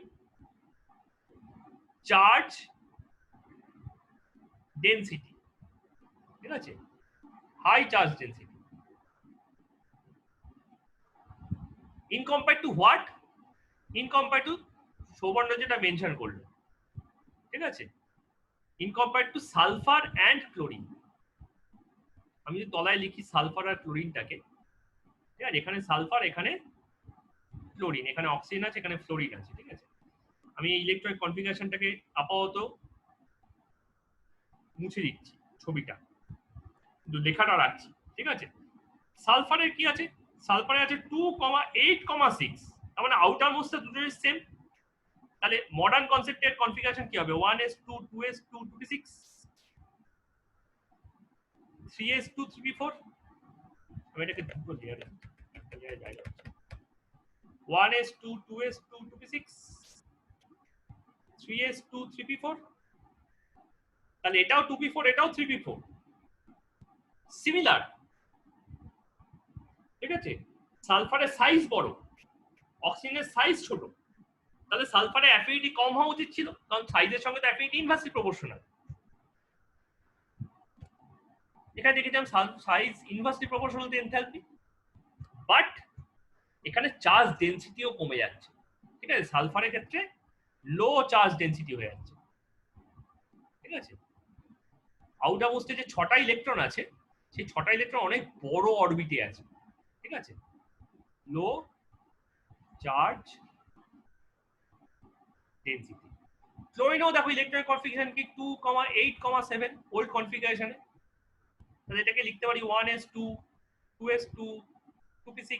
charge density, ঠিক আছে, high charge density in compare to what, in compare to Soubarna যেটা মেনশন করলো, ঠিক আছে, in compare to sulphur and chlorine. আমি যদি তলায় লিখি সালফার আর ক্লোরিনটাকে, ঠিক আছে, এখানে সালফার, এখানে ক্লোরিন, এখানে অক্সিজেন আছে, এখানে ফ্লোরিন আছে, ঠিক আছে। আমি এই ইলেকট্রনিক কনফিগারেশনটাকে আপাতত মুছে দিচ্ছি ছবিটা, কিন্তু লেখাটা রাখছি, ঠিক আছে। সালফারের কি আছে, সালফারে আছে 2,8,6, তার মানে আউটার মোস্টটা দুটোই সেম। তাহলে মডার্ন কনসেপ্টের কনফিগারেশন কি হবে, 1s2 2s2 2p6 3s2 3p4। আমি এটাকে দুটো লেয়ারে যাই, 1s2 2s2 2p6 3s2 3p4। তাহলে এটাও 2p4 এটাও 3p4, সিমিলার, ঠিক আছে। সালফারের সাইজ বড়, অক্সিজেনের সাইজ ছোট, তাহলে সালফারের অ্যাফিনিটি কম হওয়া উচিত ছিল, কারণ সাইজের সঙ্গে তো অ্যাফিনিটি ইনভার্সলি প্রপোর্শনাল। এখানে দেখেছিলাম size inversely proportional to enthalpy, but এখানে চার্জ ডেনসিটিও কমে যাচ্ছে, ঠিক আছে। সালফারের ক্ষেত্রে লো চার্জ ডেনসিটি হয়ে যাচ্ছে, ঠিক আছে। আউটার মোস্টে যে 6টা ইলেকট্রন আছে, সেই 6টা ইলেকট্রন অনেক বড় অরবিটে আছে, ঠিক আছে, লো চার্জ ডেনসিটি। ক্লোরিনেও দেখো ইলেকট্রনিক কনফিগারেশন কি 2,8,7 ওল্ড কনফিগারেশনে, তাহলে এটাকে লিখতে পারি 1s2 2s2 2p6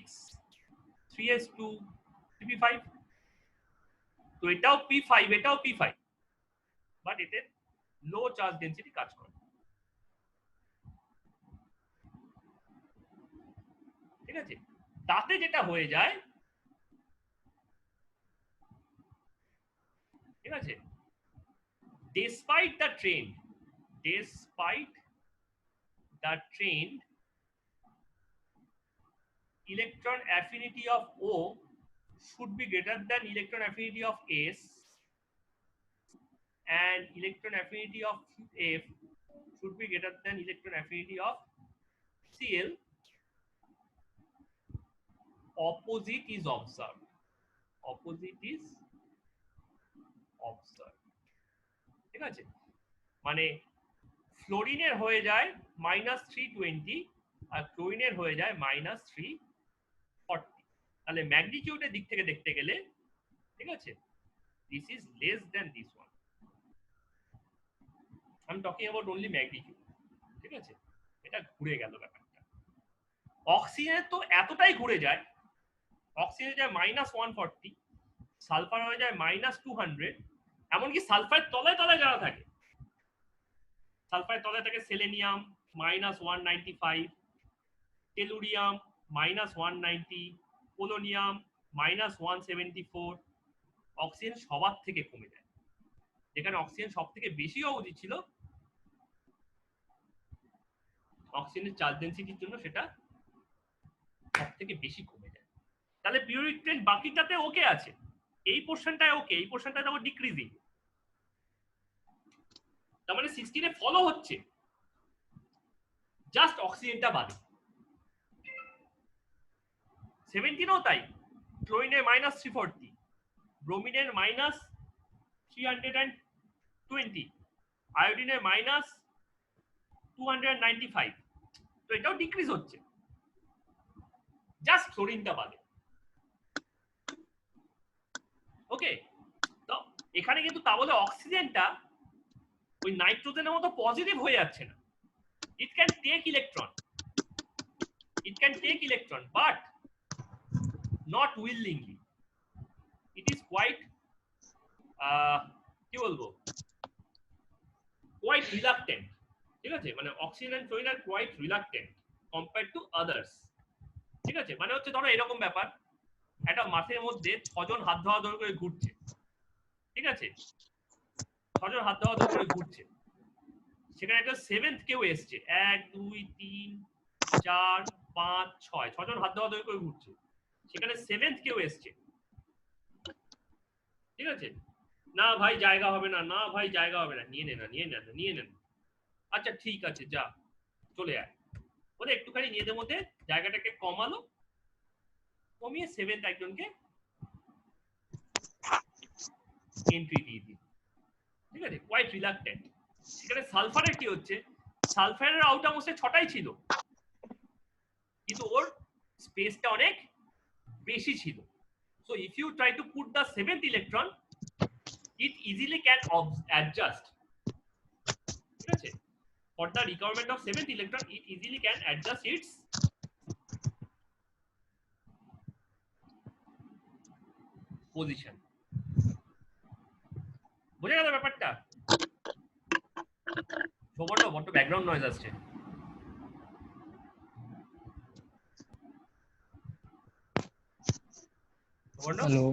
3s2 3p5। তো এটাও p5 এটাও p5, বাট এতে লো চার্জ ডেনসিটি কাজ করে, ঠিক আছে। তাতে যেটা হয়ে যায়, ঠিক আছে, despite the trend electron affinity of O should be greater than electron affinity of S, and electron affinity of F should be greater than electron affinity of Cl. Opposite is observed, ঠিক আছে। মানে ফ্লোরিনের হয়ে যায় -320 আর ক্লোরিনের হয়ে যায় -340। তাহলে ম্যাগনিটিউডের দিক থেকে দেখতে গেলে, ঠিক আছে, this is less than this one. I am talking about only magnitude, ঠিক আছে। এটা ঘুরে গেল ব্যাপারটা। অক্সিজেনের তো এতটাই ঘুরে যায়, অক্সিজেন যায় -140, সালফার হয়ে যায় -200, এমনকি সালফারের তলায় তলায় যারা থাকে, সালফারের তলায় থাকে সেলেনিয়াম -195, টেলুরিয়াম -190, পোলোনিয়াম -174। অক্সিজেন সবার থেকে কমে যায়, যেখানে অক্সিজেন সব থেকে বেশি হওয়া উচিত ছিল, অক্সিজেনের চার্জ ডেনসিটির জন্য সেটা সব থেকে বেশি কমে যায়। তাহলে পিরিয়ডিক ট্রেন্ড বাকিটাতে ওকে আছে, এই পোর্শনটায় ওকে, এই পোর্শনটায় দেখো ডিক্রিজিং, তার মানে 16 এ ফলো হচ্ছে, জাস্ট অক্সিজেনটা বাদে। 17ও তাই, ক্লোরিনের -340, ব্রোমিনের -320, আয়োডিনের -295। তো এটাও ডিক্রিজ হচ্ছে, জাস্ট ক্লোরিনটা বাদে। ওকে, তো এখানে কিন্তু তা বলে অক্সিজেনটা ওই নাইট্রোজেনের মতো পজিটিভ হয়ে যাচ্ছে না। It can take electron but not willingly. It is quite কি বলবো, কোয়াইট রিলাক্টেন্ট, ঠিক আছে। মানে অক্সিজেন এন্ড ক্লোরিন আর quite reluctant compared to others, ঠিক আছে। মানে হচ্ছে ধরো এরকম ব্যাপার, একটা মাঠের মধ্যে 6 জন হাত ধোয়া ধরে করে ঘুরছে, ঠিক আছে, 6 জন হাত ধোয়া ধরে করে ঘুরছে, সেখানে একটা 7th কেউ এসছে, 1 2 3 4 5 6, 6 জন হাত ধোয়া ধরে করে ঘুরছে, সেখানে 7th কেউ এসছে, ঠিক আছে। না ভাই জায়গা হবে না, না ভাই জায়গা হবে না, নিয়ে নেন, আচ্ছা ঠিক আছে যা, চলে যায়, বলে একটুখানি নিজেদের মধ্যে জায়গাটাকে কমালো, কমিয়ে 7th একজনকে এন্ট্রি দিয়ে দিল। ঠিক আছে, কোয়াইট রিলাক্টেন্ট। সেখানে সালফারের কি হচ্ছে, সালফারের আউটার মোস্টে 6টাই ছিল, কিন্তু ওর স্পেসটা অনেক বেশি ছিল। So if you try to put the 7th electron, it easily can adjust. ঠিক আছে, for the requirement of 7th electron, it easily can adjust its position. বুঝে গেল ব্যাপারটা? সৌবর্ণ, বড্ড ব্যাকগ্রাউন্ড নয়েজ আসছে। সৌবর্ণ,
হ্যালো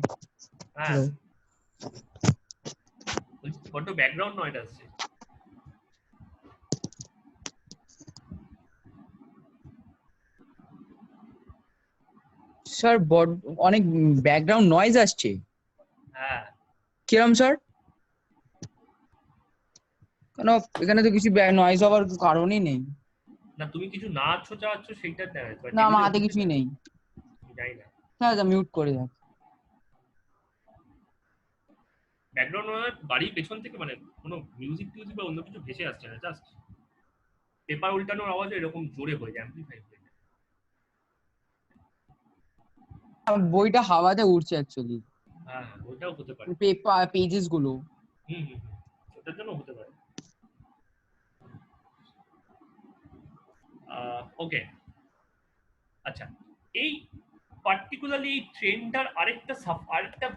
হ্যাঁ, বড্ড ব্যাকগ্রাউন্ড নয়েজ আসছে।
স্যার অনেক ব্যাকগ্রাউন্ড নয়েজ আসছে।
হ্যাঁ,
কিরম স্যার? কেন এখানে তো কিছু নয়েজ হওয়ার কারণই নেই।
না তুমি কিছু নাচছো চাচ্ছ সেইটা
না আমার হাতে কিছুই নেই।
যাই না,
হ্যাঁ মিউট করে দাও।
ব্যাকগ্রাউন্ড নয়েজ বাড়ির পেছন থেকে, মানে কোনো মিউজিক টিউজিক বা অন্য কিছু ভেসে আসছে না, জাস্ট পেপার উল্টানোর আওয়াজ এরকম জোরে হয়ে যায়, অ্যাম্পলিফাই হয়ে যায়।
বইটা হাওয়াতে উড়ছে অ্যাকচুয়ালি,
হ্যাঁ, ওটাও হতে পারে।
পেপার পেজেস গুলো।
হুম, ওটার জন্য হতে পারে। ওকে, আচ্ছা, এই পার্টিকুলারলি এই ট্রেনটার আরেকটা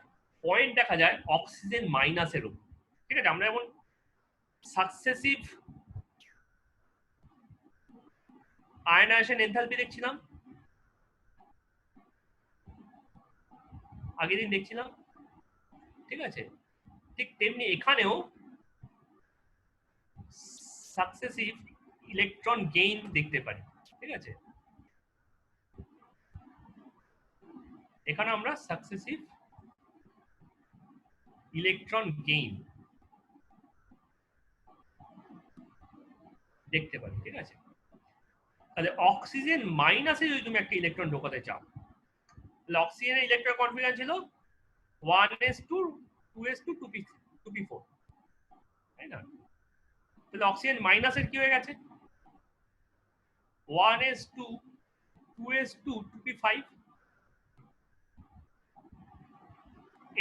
পয়েন্ট দেখা যায় অক্সিজেন মাইনাসের উপর। ঠিক আছে, আমরা যেমন সাকসেসিভ আয়নায়ন এনথালপি দেখছিলাম, আগের দিন দেখছিলাম, ঠিক আছে, ঠিক তেমনি এখানেও সাকসেসিভ ইলেকট্রন গেইন দেখতে পারি। ঠিক আছে, এখানে আমরা সাকসেসিভ ইলেকট্রন গেইন দেখতে পারি। ঠিক আছে, তাহলে অক্সিজেন মাইনাসে যদি তুমি একটা ইলেকট্রন ঢোকাতে চাও, তাহলে অক্সিজেনের ইলেকট্রন কনফিগারেশন ছিল 1s2 2s2 2p4, তাই না? তাহলে অক্সিজেন মাইনাসের কি হয়ে গেছে, 1s2 2s2 2p5,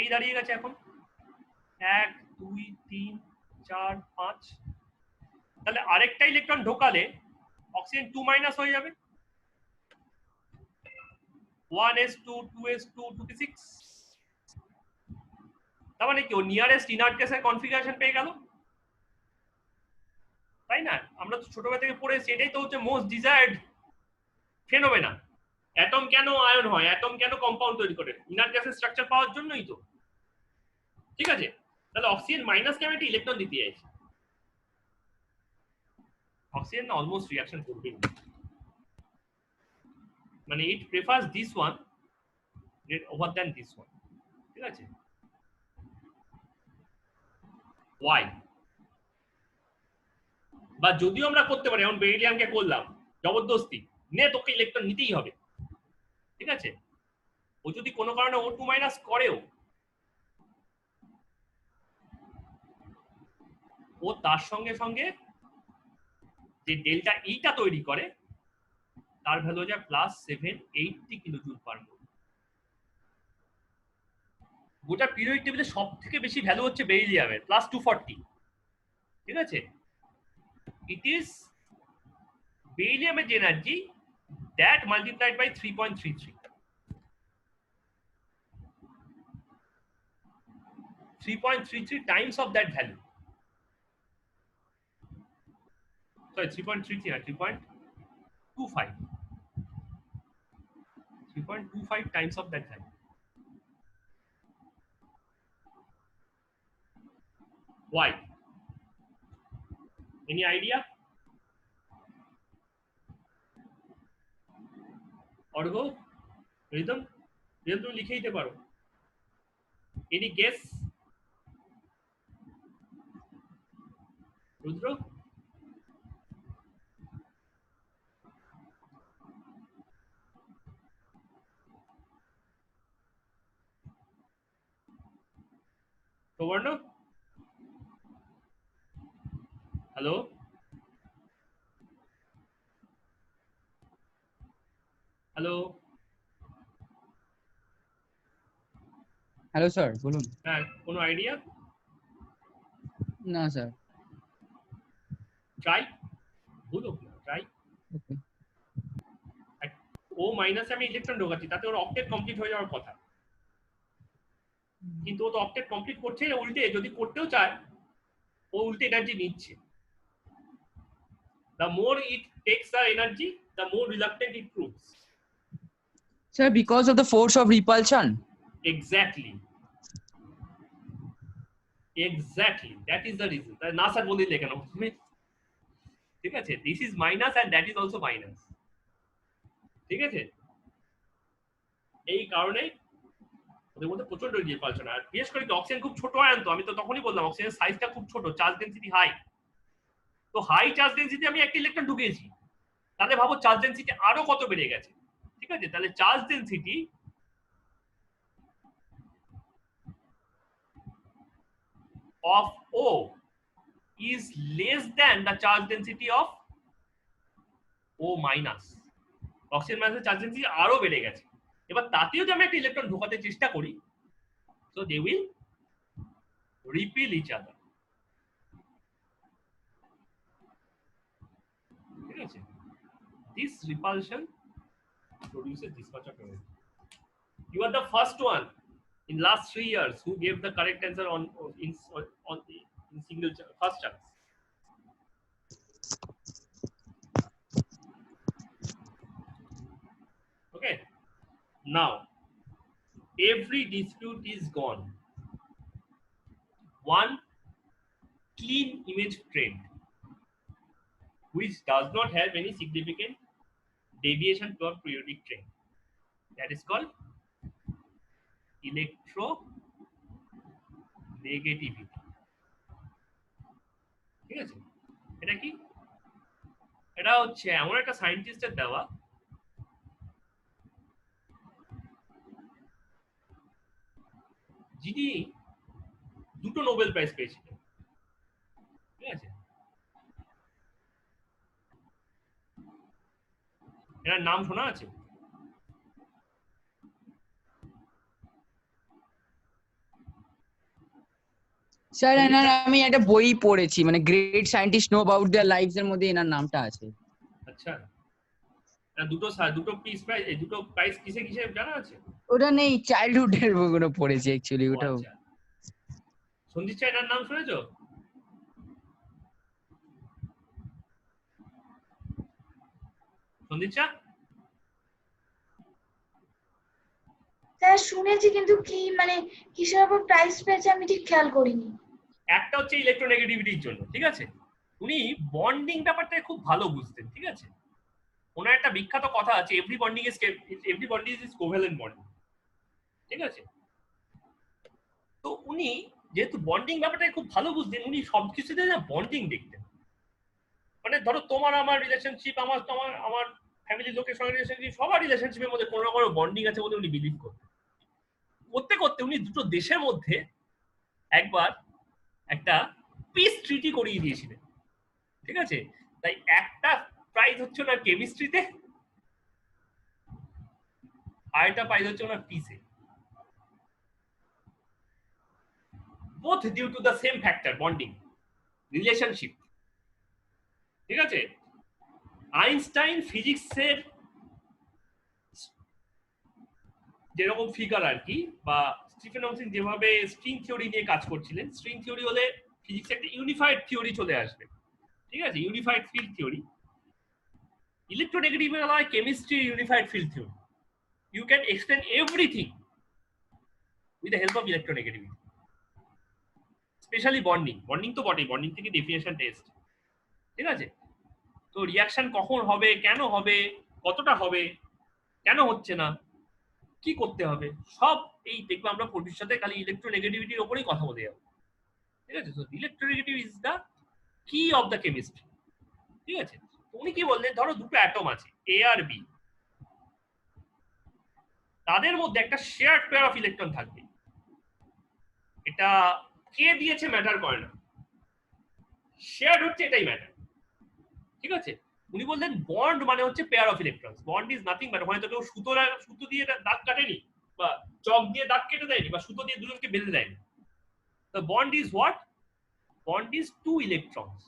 এই দাঁড়িয়ে গেছে এখন 1 2 3 4 5। তাহলে আরেকটা ইলেকট্রন ঢোকালে অক্সিজেন 2 মাইনাস হয়ে যাবে, 1s2 2s2 2p6। তার মানে কি ও নিয়ারেস্ট ইনার্ট গ্যাসের কনফিগারেশন পেয়ে গেল, তাই না? আমরা তো ছোটবেলা থেকে পড়েছি, এটাই তো হচ্ছে মোস্ট ডিজায়ার্ড ফেনোমেনা। অ্যাটম কেন আয়ন হয়, অ্যাটম কেন কম্পাউন্ড তৈরি করে, ইনার্ট গ্যাসের স্ট্রাকচার পাওয়ার জন্যই তো। ঠিক আছে, তাহলে অক্সিজেন মাইনাসকে আমি একটা ইলেকট্রন দিতে চাইছি, অক্সিজেন অলমোস্ট রিঅ্যাকশন করবে, মানে it prefers this one over than this one. ঠিক আছে, ওয়াই? বা যদিও আমরা করতে পারি, যেমন বেরিলিয়ামকে করলাম জবরদস্তি, নে তোকে ইলেকট্রন নিতেই হবে। ঠিক আছে, ও যদি কোনো কারণে O2 মাইনাস করেও, ও তার সঙ্গে সঙ্গে যে ডেল্টা ইটা তৈরি করে তার ভ্যালু হয়ে যায় +780 কিলোজুল পার মোল। গোটা পিরিয়ডিক টেবিলে সব থেকে বেশি ভ্যালু হচ্ছে বেরিলিয়ামের +240। ঠিক আছে, ইট ইজ বেরিলিয়ামের যে energy that multiplied by 3.33, 3.33 times of that value. Sorry, 3.33 না, 3.25, 3.25 times of that value. Why? Any idea? Argha, rhythm, তুমি লিখে দিতে পারো। Any guess? রুদ্র? সুবর্ণ, হ্যালো, হ্যালো,
হ্যালো স্যার, বলুন।
হ্যাঁ, কোনো আইডিয়া?
না স্যার।
ট্রাই, বলো ট্রাই। ও মাইনাসে আমি ইলেকট্রন ঢোকাচ্ছি, তাতে ওর অক্টেট কমপ্লিট হয়ে যাওয়ার কথা, কিন্তু ও তো অক্টেট কমপ্লিট করছে না, উল্টে যদি করতেও চায় ও উল্টে এনার্জি নিচ্ছে। The more it takes the energy, the more reluctant it proves.
Sir, because of the force of repulsion.
Exactly. Exactly. That is the reason. তা না স্যার বলে লেখা না তুমি, ঠিক আছে? This is minus and that is also minus. ঠিক আছে? এই কারণে ওদের মধ্যে প্রচন্ড রিপালশন। আর বিশেষ করে অক্সিজেন খুব ছোট আয়ন, তো আমি তো তখনই বললাম অক্সিজেনের সাইজটা খুব ছোট, চার্জ ডেনসিটি হাই। তো হাই চার্জ ডেনসিটি আমি একটা ইলেকট্রন ঢুকিয়েছি, তাহলে ভাবো চার্জ ডেনসিটি আরো কত বেড়ে গেছে। ঠিক আছে, তাহলে charge density of O is less than the charge density of O minus. Oxygen মাইনাসের চার্জ ডেনসিটি আরো বেড়ে গেছে। এবার তাতেও যদি আমি একটা ইলেকট্রন ঢোকাতে চেষ্টা করি, so they will repel each other. ঠিক আছে, this repulsion produces this much of energy. You are the first one in last 3 years who gave the correct answer in single first chance. Okay, now every dispute is gone. One clean image trend which does not have any significant deviation from periodic trend, that is called electronegativity. ঠিক আছে, এটা কি? এটা হচ্ছে এমন একটা সায়েন্টিস্টের দেওয়া, যিনি দুটো নোবেল প্রাইজ পেয়েছিলেন। ঠিক আছে, এনার নাম শোনা আছে?
স্যার এনার আমি একটা বই পড়েছি, মানে great scientist know about their lives এর মধ্যে এনার নামটা আছে।
আচ্ছা, দুটো পিস প্রাইজ, এই দুটো প্রাইজ কিসে কিসে জানা আছে?
ওটা নেই, চাইল্ডহুড এর বইগুলো পড়েছি অ্যাকচুয়ালি ওটা।
আচ্ছা, সন্দীপ চা এনার নাম শুনেছো? সন্দীপ চা?
স্যার শুনেছি, কিন্তু কি মানে কিসের উপর প্রাইস পেয়েছে আমি ঠিক খেয়াল করিনি।
একটা হচ্ছে ইলেকট্রোনেগেটিভিটির জন্য। ঠিক আছে, উনি বন্ডিং ব্যাপারটা খুব ভালো বুঝতেন। ঠিক আছে, ওনার একটা বিখ্যাত কথা আছে, every bonding is covalent bonding. ঠিক আছে, তো উনি যেহেতু বন্ডিং ব্যাপারটা খুব ভালো বুঝতেন, উনি সবকিছুতে না বন্ডিং দেখতেন। মানে ধরো তোমার আমার রিলেশনশিপ, আমার তোমার আমার ফ্যামিলির লোকের সঙ্গে রিলেশনশিপ, সবার রিলেশনশিপের মধ্যে কোনো না কোনো বন্ডিং আছে বলে উনি বিলিভ করতেন। করতে করতে উনি দুটো দেশের মধ্যে একবার একটা পিস ট্রিটি করিয়ে দিয়েছিলেন। ঠিক আছে, তাই একটা প্রাইজ হচ্ছে না কেমিস্ট্রিতে, আর একটা প্রাইজ হচ্ছে না পিসে, both due to the same factor, bonding relationship. ঠিক আছে, আইনস্টাইন ফিজিক্সের যেরকম ফিগার আর কি, বা স্টিফেন হকিং যেভাবে স্ট্রিং থিওরি নিয়ে কাজ করছিলেন, স্ট্রিং থিওরি হলে ফিজিক্সে একটা ইউনিফাইড থিওরি চলে আসবে। ঠিক আছে, ইউনিফাইড ফিল্ড থিওরি। ইলেকট্রোনেগেটিভ হয় chemistry unified field theory. You can explain everything with the help of electronegativity, specially bonding. বন্ডিং তো বটেই, বন্ডিং থেকে ডেফিনেশন টেস্ট। ঠিক আছে, তো রিয়াকশন কখন হবে, কেন হবে, কতটা হবে, কেন হচ্ছে না, কি করতে হবে, সব এই দেখবো আমরা ভবিষ্যতে খালি ইলেকট্রোনেগেটিভিটির উপরেই কথা বলে যাবো। ঠিক আছে, তো ইলেকট্রোনেগেটিভ ইজ দ্য কি অফ দ্য কেমিস্ট্রি। ঠিক আছে, উনি কি বললেন, ধরো দুটো অ্যাটম আছে এ আর বি, তাদের মধ্যে একটা শেয়ার্ড পেয়ার অফ ইলেকট্রন থাকবে। এটা কে দিয়েছে ম্যাটার করে না, শেয়ার হচ্ছে এটাই ম্যাটার। ঠিক আছে, উনি বললেন বন্ড মানে হচ্ছে pair of electrons, bond is nothing but, ওখানে তো কেউ সুতো দিয়ে দাগ কাটেনি বা চক দিয়ে দাগ কেটে দেয়নি বা সুতো দিয়ে দুজনকে বেঁধে দেয়নি। তো bond is what, bond is two electrons.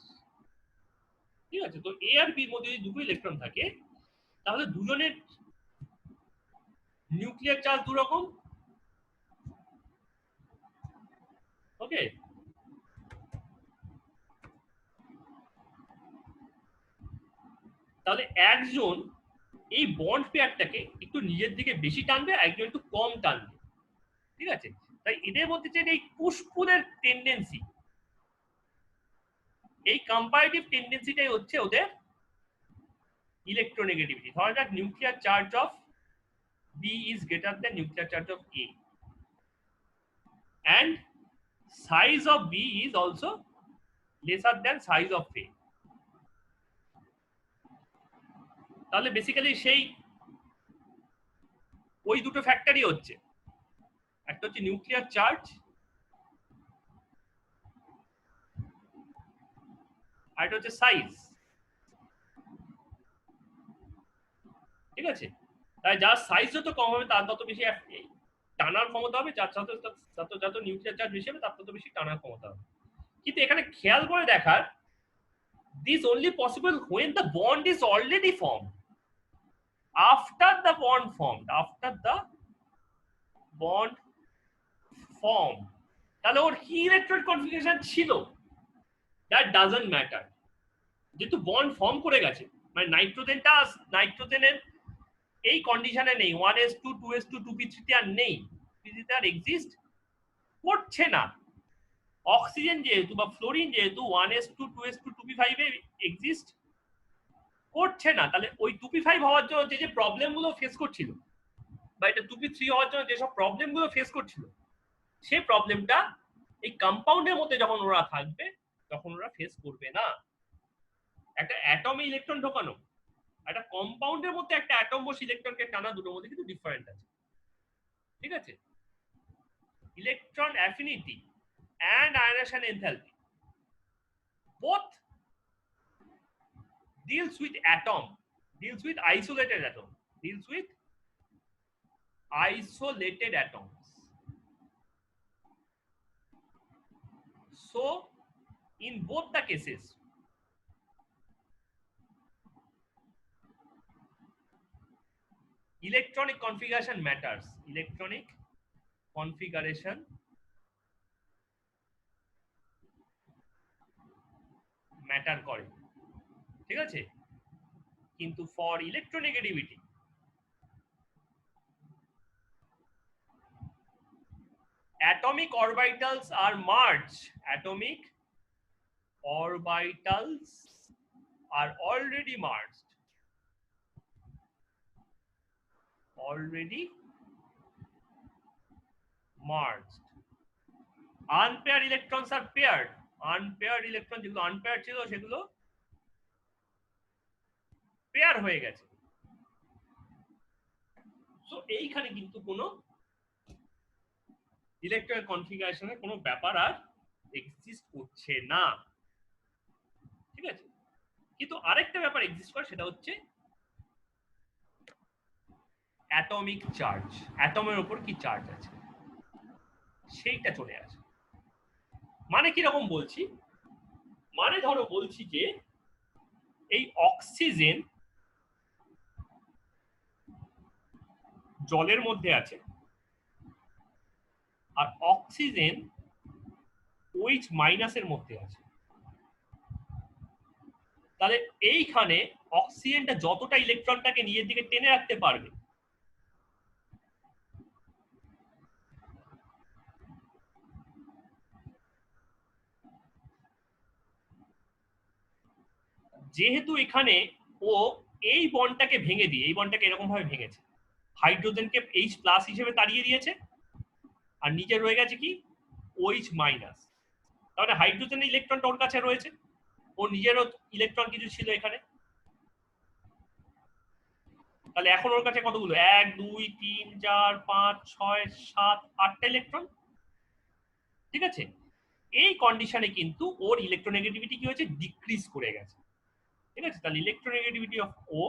ঠিক আছে, তো এ আর বির মধ্যে যদি দুটো ইলেকট্রন থাকে তাহলে দুজনের নিউক্লিয়ার চার্জ দু রকম। ওকে, তাহলে একজন এই বন্ড পেয়ারটাকে একটু নিজের দিকে বেশি টানবে, একজন একটু কম টানবে। ঠিক আছে, তাই এদের মধ্যে যে এই পুশ-পুলের টেন্ডেন্সি, এই কম্পারেটিভ টেন্ডেন্সিটাই হচ্ছে ওদের ইলেকট্রোনেগেটিভিটি। ধরা যাক nuclear charge of B is greater than nuclear charge of A and size of B is also lesser than size of A. তাহলে বেসিক্যালি সেই ওই দুটো ফ্যাক্টরই হচ্ছে, একটা হচ্ছে নিউক্লিয়ার চার্জ আর একটা হচ্ছে সাইজ। ঠিক আছে, তাই যার সাইজ যত কম হবে তার তত বেশি টানার ক্ষমতা হবে, যার সাথে যত নিউক্লিয়ার চার্জ বেশি হবে তার তত বেশি টানার ক্ষমতা হবে। কিন্তু এখানে খেয়াল করে দেখার, this only possible when the bond is already formed. After the bond formed, তাহলে ওর কি ইলেকট্রন কনফিগারেশন ছিল, দ্যাট ডাজন্ট ম্যাটার। যেহেতু বন্ড ফর্ম করে গেছে, মানে নাইট্রোজেনের এই কন্ডিশনে নেই, 1s2 2s2 2p3 আর নেই, পৃথিবীতে আর এক্সিস্ট করছে না। অক্সিজেন যেহেতু বা ফ্লোরিন যেহেতু 1s2 2s2 2p5 এ এক্সিস্ট করছে না, তাহলে ওই 2p5 হওয়ার জন্য যে প্রবলেম গুলো ফেস করছিল বা এটা 2p3 হওয়ার জন্য যেসব প্রবলেম গুলো ফেস করছিল, সেই প্রবলেমটা এই কম্পাউন্ডের মধ্যে যখন ওরা থাকবে তখন ওরা ফেস করবে না। একটা অ্যাটমে ইলেকট্রন ঢোকানো, একটা কম্পাউন্ডের মধ্যে একটা অ্যাটম বসে ইলেকট্রনকে টানা, দুটোর মধ্যে কিন্তু ডিফারেন্ট আছে। ঠিক আছে, electron affinity and ionization enthalpy both deals with isolated atoms. So in both the cases electronic configuration matters. Electronic configuration matter করে। ঠিক আছে, কিন্তু for electronegativity atomic orbitals are merged. Atomic orbitals are already merged. Unpaired electrons are paired. Unpaired electron যেগুলো unpaired ছিল সেগুলো pair হয়ে গেছে। So এইখানে কিন্তু কোনো ইলেকট্রন কনফিগারেশনের কোনো ব্যাপার আর এক্সিস্ট করছে না। ঠিক আছে, কিন্তু আরেকটা ব্যাপার এক্সিস্ট করে, সেটা হচ্ছে অ্যাটমিক চার্জ। অ্যাটমের উপর কি চার্জ আছে সেইটা চলে আসে। মানে কি রকম বলছি, মানে ধরো বলছি যে এই অক্সিজেন জলের মধ্যে আছে আর অক্সিজেন OH মাইনাসের মধ্যে আছে। তাহলে এইখানে অক্সিজেনটা যতটা ইলেকট্রনটাকে নিজের দিকে টেনে রাখতে পারবে, যেহেতু এখানে ও এই বন্ডটাকে ভেঙে দিয়ে, এই বন্ডটাকে এরকম ভাবে ভেঙেছে, হাইড্রোজেনকে H+ হিসেবে তাড়িয়ে দিয়েছে আর নিচে রয়ে গেছে কি OH-। তাহলে হাইড্রোজেনের ইলেকট্রনটা ওর কাছে রয়েছে, ও নিজেরও ইলেকট্রন কিছু ছিল এখানে। তাহলে এখন ওর কাছে কতগুলো, 1 2 3 4 5 6 7 8টা ইলেকট্রন। ঠিক আছে, এই কন্ডিশনে কিন্তু ওর ইলেকট্রোনেগেটিভিটি কি হয়েছে, ডিক্রিজ করে গেছে। ঠিক আছে, তাহলে electronegativity of O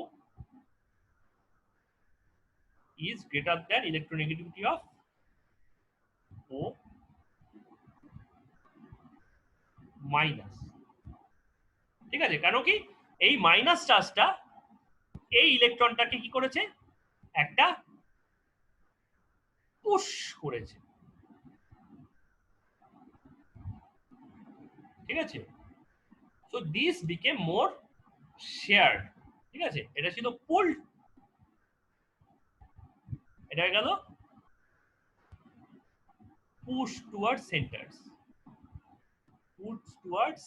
is greater than electronegativity of O minus। ঠিক আছে, কেন কি এই মাইনাস চার্জটা এই ইলেকট্রনটাকে কি করেছে, একটা পুশ করেছে। ঠিক আছে, so this became more shared. ঠিক আছে, এটা ছিল পুলড, এটা গেল push towards centres, push towards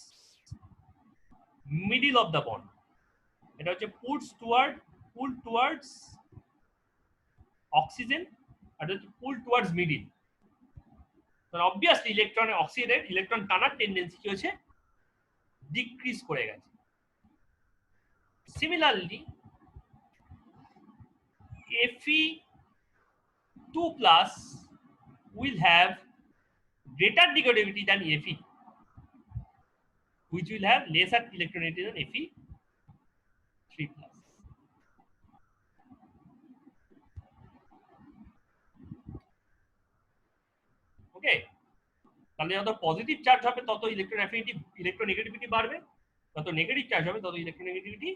middle of the bond. এটা হচ্ছে পুশ টুয়ার্ডস অক্সিজেন, আর হচ্ছে পুল টুয়ার্ডস মিডল। তাহলে অবভিয়াসলি ইলেকট্রনের অক্সিজেনের ইলেকট্রন টানার টেন্ডেন্সি কি হয়েছে, ডিক্রিজ করে গেছে। Similarly Fe2 plus will have greater negativity than Fe, which will have lesser electronegativity than Fe3 plus. ওকে, তাহলে যত পজিটিভ চার্জ হবে তত ইলেকট্রোনেগেটিভিটি বাড়বে, যত নেগেটিভ চার্জ হবে তত ইলেকট্রোনেগেটিভিটি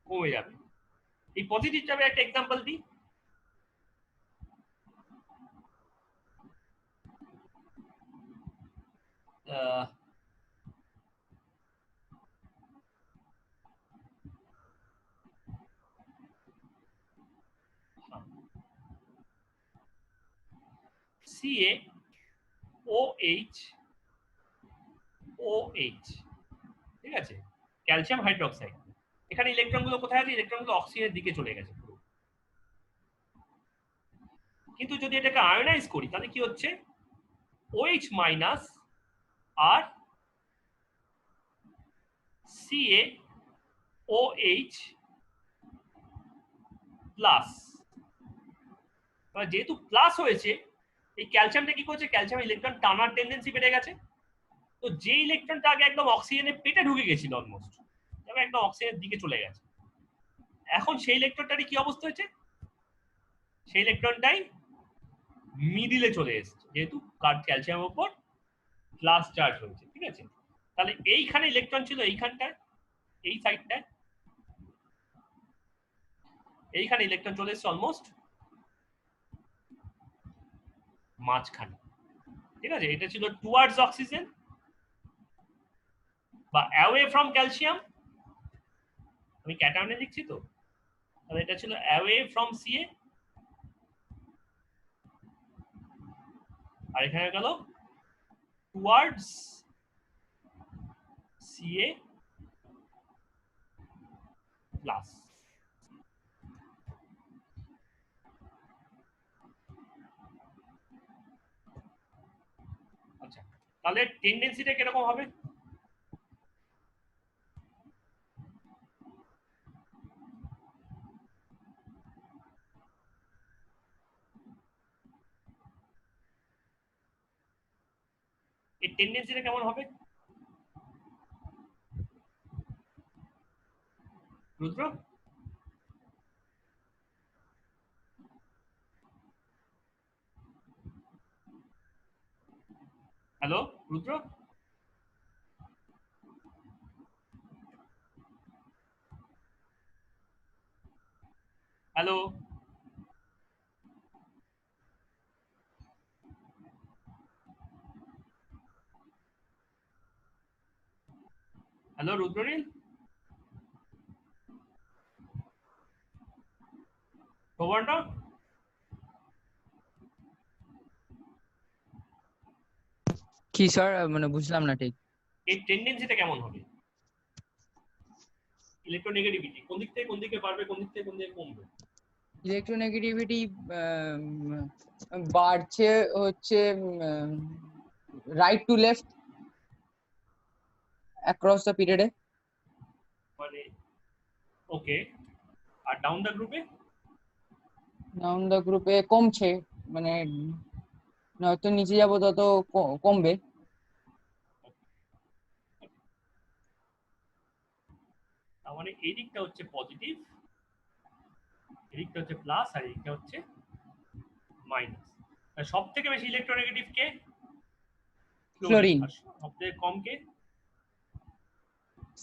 কমে যাবে। এই পজিটিভ চার্জের একটা এক্সাম্পল দিই। CaOH, ঠিক আছে, ক্যালসিয়াম হাইড্রোক্সাইড। এখানে ইলেকট্রনগুলো কোথায় আছে, ইলেকট্রনগুলো অক্সিজেনের দিকে চলে গেছে। কিন্তু যদি এটাকে আয়নাইজ করি তাহলে কি হচ্ছে, OH মাইনাস আর CaOH প্লাস। যেহেতু প্লাস হয়েছে, এই ক্যালসিয়ামটা কি করছে, ক্যালসিয়াম ইলেকট্রন টানার টেন্ডেন্সি বেড়ে গেছে। তো যে ইলেকট্রনটা আগে একদম অক্সিজেনের পেটে ঢুকে গেছিল অলমোস্ট, একদম অক্সিজেনের দিকে চলে গেছে, এখন সেই ইলেকট্রনটারই কি অবস্থা হয়েছে, সেই ইলেকট্রনটাই মিডিলে চলে এসেছে, যেহেতু ক্যালসিয়ামের উপর প্লাস চার্জ হয়েছে। ঠিক আছে, তাহলে এইখানে ইলেকট্রন ছিল এইখানটায়, এই সাইডটায়, এইখানে ইলেকট্রন চলে এসেছে অলমোস্ট মাঝখানে। ঠিক আছে, এটা ছিল টুয়ার্ডস অক্সিজেন বা অ্যাওয়ে ফ্রম ক্যালসিয়াম, আমি ক্যাটায়নে লিখছি তো, তাহলে এটা ছিল অ্যাওয়ে ফ্রম Ca, আর এখানে গেল টুয়ার্ডস Ca প্লাস। আচ্ছা, তাহলে টেন্ডেন্সিটা কিরকম হবে, এই টেন্ডেন্সিটা কেমন হবে রুদ্র? হ্যালো রুদ্র, হ্যালো, হ্যালো রুদ্রনীল, খবরটা
কি স্যার, মানে বুঝলাম না ঠিক।
এই টেন্ডেন্সিটা কেমন হবে, ইলেকট্রোনেগেটিভিটি কোন দিক থেকে কোন দিকে বাড়বে, কোন দিক থেকে কোন দিকে কমবে?
ইলেকট্রোনেগেটিভিটি বাড়ছে হচ্ছে right to left across the পিরিয়ডে।
মানে ওকে, আর ডাউন দ্য গ্রুপে?
ডাউন দ্য গ্রুপে কমছে, মানে যত নিচে যাব তত কমবে।
তার মানে এই দিকটা হচ্ছে পজিটিভ, এদিকটা হচ্ছে প্লাস, আর এদিকটা হচ্ছে মাইনাস। সব থেকে বেশি ইলেকট্রোনেগেটিভ কে?
ফ্লোরিন।
আর সব থেকে কম কে?